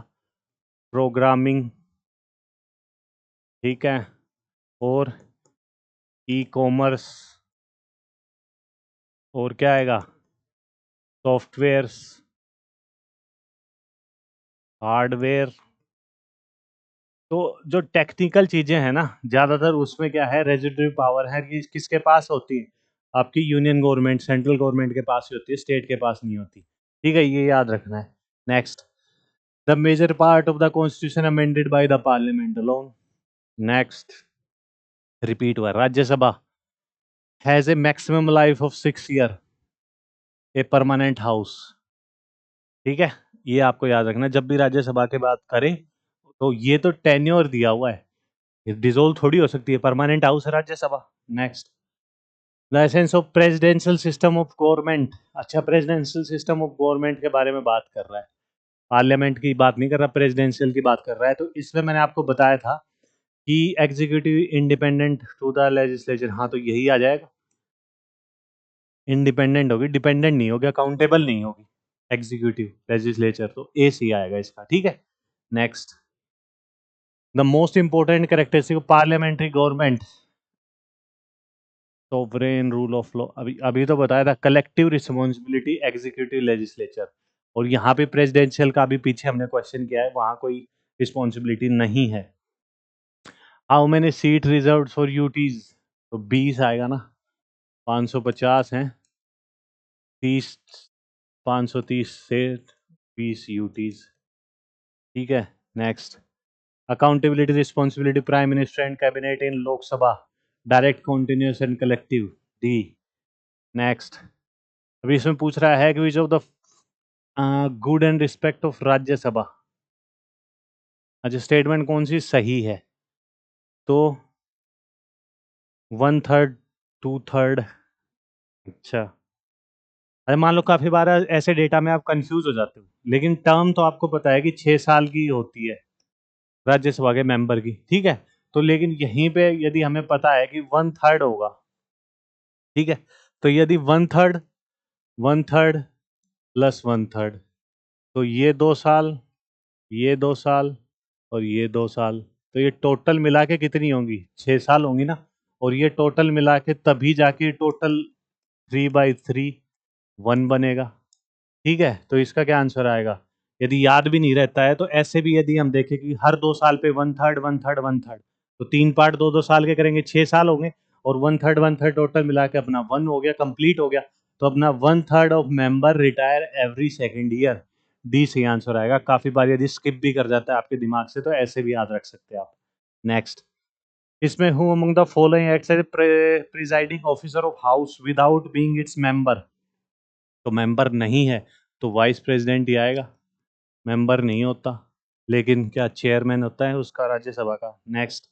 प्रोग्रामिंग, ठीक है, और ई कॉमर्स, और क्या आएगा, सॉफ्टवेयर्स, हार्डवेयर, तो जो टेक्निकल चीजें हैं ना ज्यादातर उसमें क्या है, रेजिडरी पावर है कि किसके पास होती है, आपकी यूनियन गवर्नमेंट सेंट्रल गवर्नमेंट के पास ही होती है, स्टेट के पास नहीं होती, ठीक है, ये याद रखना है। Next, the major part of the constitution amended by the parliament alone. Next, repeat हुआ, Rajya Sabha has a maximum life of 6 year, a permanent house, ठीक है, ये आपको याद रखना, जब भी राज्यसभा की बात करें तो ये तो टेन्योर दिया हुआ है, ये डिसोल्व थोड़ी हो सकती है, परमानेंट हाउस है Rajya Sabha. Next, licence of presidential system of government, अच्छा प्रेसिडेंशियल सिस्टम ऑफ गवर्नमेंट के बारे में बात कर रहा है, पार्लियामेंट की बात नहीं कर रहा, प्रेसिडेंशियल की बात कर रहा है, तो इसमें मैंने आपको बताया था कि executive independent to the legislature, हाँ तो यही आ जाएगा, इंडिपेंडेंट होगी, डिपेंडेंट नहीं होगी, अकाउंटेबल नहीं होगी, एग्जीक्यूटिव लेजिस्लेचर, तो ए सी आएगा इसका, ठीक है। Next, the most important characteristic parliamentary government, sovereign rule of law, अभी अभी तो बताया था, कलेक्टिव रिस्पॉन्सिबिलिटी एग्जीक्यूटिव लेजिस्लेचर, और यहाँ पे प्रेसिडेंशियल का भी पीछे हमने क्वेश्चन किया है, वहां कोई रिस्पॉन्सिबिलिटी नहीं है। How many seat reserve for UTs, तो 20 आएगा ना, 550 हैं, 30, 530 से 20 यूटीज, ठीक है। Next, accountability responsibility prime minister and cabinet in Lok Sabha, direct continuous and collective, D. Next, अभी इसमें पूछ रहा है कि विच of the good and respect of Rajya Sabha, अच्छा स्टेटमेंट कौन सी सही है, तो 1/3 2/3, अच्छा, अरे मान लो काफी बार ऐसे डेटा में आप कंफ्यूज हो जाते हो, लेकिन टर्म तो आपको पता है कि 6 साल की होती है राज्यसभा के मेंबर की, ठीक है, तो लेकिन यहीं पे यदि हमें पता है कि 1/3 होगा, ठीक है, तो यदि 1/3 1/3 प्लस 1/3, तो ये 2 साल, ये 2 साल, और ये 2 साल, तो ये टोटल मिला के कितनी होंगी, 6 साल होंगी ना, और ये टोटल मिला के तभी जाके टोटल 3/3 1 बनेगा, ठीक है, तो इसका क्या आंसर आएगा, यदि याद भी नहीं रहता है तो ऐसे भी यदि हम देखें कि हर 2 साल पे 1/3 1/3 1/3, तो 3 पार्ट 2-2 साल के करेंगे, 6 साल होंगे, और 1/3 1/3 टोटल मिला के अपना 1 हो गया, कंप्लीट हो गया, तो अपना 1/3 of member retire every second year, D से आंसर आएगा। काफी बार यदि स्किप भी कर जाता है आपके दिमाग से तो ऐसे भी याद रख सकते हैं आप। नेक्स्ट, इसमें who among the following acts as presiding officer of house without being its member, तो मेंबर नहीं है तो वाइस प्रेसिडेंट ही आएगा, मेंबर नहीं होता, लेकिन क्या चेयरमैन होता है उसका राज्यसभा का। नेक्स्ट,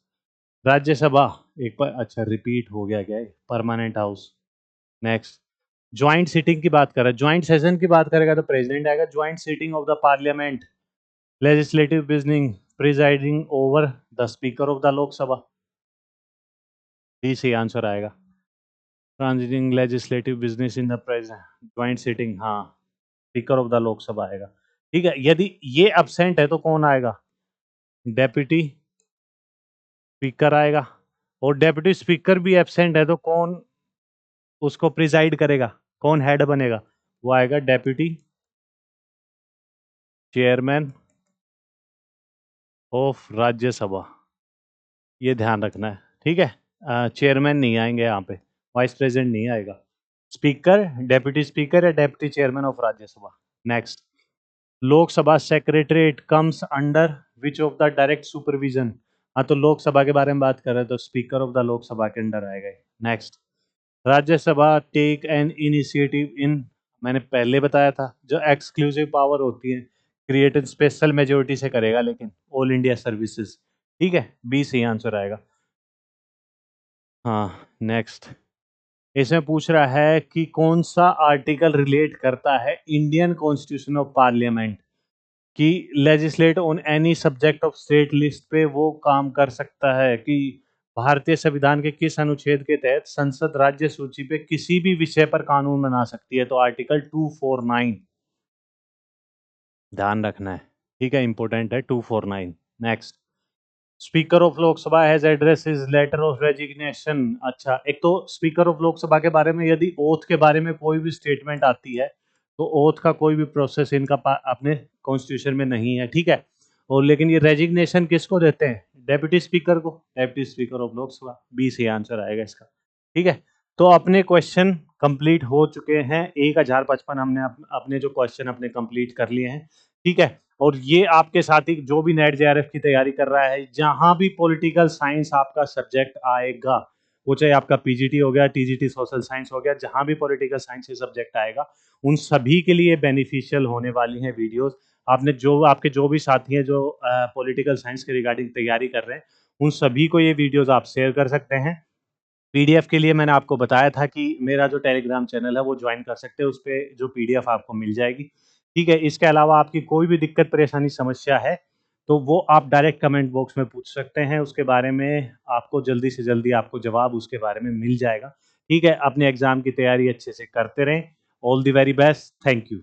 राज्यसभा एक बार, अच्छा रिपीट हो गया क्या, permanent house. Next, joint sitting की बात कर रहा है, ज्वाइंट सेशन की बात करेगा तो प्रेसिडेंट आएगा, joint sitting of the parliament legislative business presiding over the speaker of the Lok Sabha, D से आंसर आएगा, transacting legislative business in the present joint sitting, हाँ स्पीकर ऑफ द लोकसभा आएगा। ठीक है, यदि ये एब्सेंट है तो कौन आएगा? डेप्यूटी स्पीकर आएगा। और डेप्यूटी स्पीकर भी एब्सेंट है तो कौन उसको प्रिजाइड करेगा, कौन हेड बनेगा? वो आएगा डेप्यूटी चेयरमैन ऑफ राज्यसभा। ये ध्यान रखना है, ठीक है। चेयरमैन नहीं आएंगे यहाँ पे, वाइस प्रेसिडेंट नहीं आएगा, स्पीकर, डेप्यूटी स्पीकर या deputy chairman of Rajya Sabha. Next, Lok Sabha secretariat comes under which of the direct supervision? हाँ, तो लोकसभा के बारे में बात कर रहे हैं तो स्पीकर ऑफ द लोकसभा के अंडर आएगा। Next, Rajya Sabha take an initiative in, मैंने पहले बताया था, जो एक्सक्लूसिव पावर होती है क्रिएटेड स्पेशल मेजोरिटी से करेगा, लेकिन ऑल इंडिया सर्विसेज। ठीक है, बी सही आंसर आएगा। हाँ, नेक्स्ट, इसमें पूछ रहा है कि कौन सा आर्टिकल रिलेट करता है इंडियन कॉन्स्टिट्यूशन ऑफ पार्लियामेंट कि legislate on any subject of state list पे वो काम कर सकता है, कि भारतीय संविधान के किस अनुच्छेद के तहत संसद राज्य सूची पे किसी भी विषय पर कानून बना सकती है? तो आर्टिकल 249 ध्यान रखना है, ठीक है, इंपॉर्टेंट है 249। Next, speaker of Lok Sabha has address his letter of resignation. अच्छा, एक तो स्पीकर ऑफ लोकसभा के बारे में यदि ओथ के बारे में कोई भी स्टेटमेंट आती है तो ओथ का कोई भी प्रोसेस इनका अपने कॉन्स्टिट्यूशन में नहीं है, ठीक है। और लेकिन ये रेजिग्नेशन किसको देते हैं? डेप्यूटी स्पीकर को, deputy speaker of Lok Sabha. B से आंसर आएगा इसका, ठीक है। तो अपने क्वेश्चन कंप्लीट हो चुके हैं, 1055 हमने अपने जो क्वेश्चन अपने कंप्लीट कर लिए हैं, ठीक है। और ये आपके साथी जो भी नेट जेआरएफ की तैयारी कर रहा है, जहां भी पॉलिटिकल साइंस आपका सब्जेक्ट आएगा, वो चाहे आपका पीजीटी हो गया, टीजीटी सोशल साइंस हो गया, जहां भी पॉलिटिकल साइंस से सब्जेक्ट आएगा, उन सभी के लिए बेनिफिशियल होने वाली हैं वीडियोस। आपने जो आपके जो भी साथी हैं जो पॉलिटिकल साइंस के रिगार्डिंग तैयारी कर रहे हैं, उन सभी को ये वीडियोस आप शेयर कर सकते हैं। पीडीएफ के लिए मैंने आपको बताया था कि मेरा जो टेलीग्राम चैनल है वो ज्वाइन कर सकते हैं, उस पर जो पीडीएफ आपको मिल जाएगी, ठीक है। इसके अलावा आपकी कोई भी दिक्कत परेशानी समस्या है तो वो आप डायरेक्ट कमेंट बॉक्स में पूछ सकते हैं, उसके बारे में आपको जल्दी से जल्दी आपको जवाब उसके बारे में मिल जाएगा, ठीक है। अपने एग्जाम की तैयारी अच्छे से करते रहें। All the very best, thank you.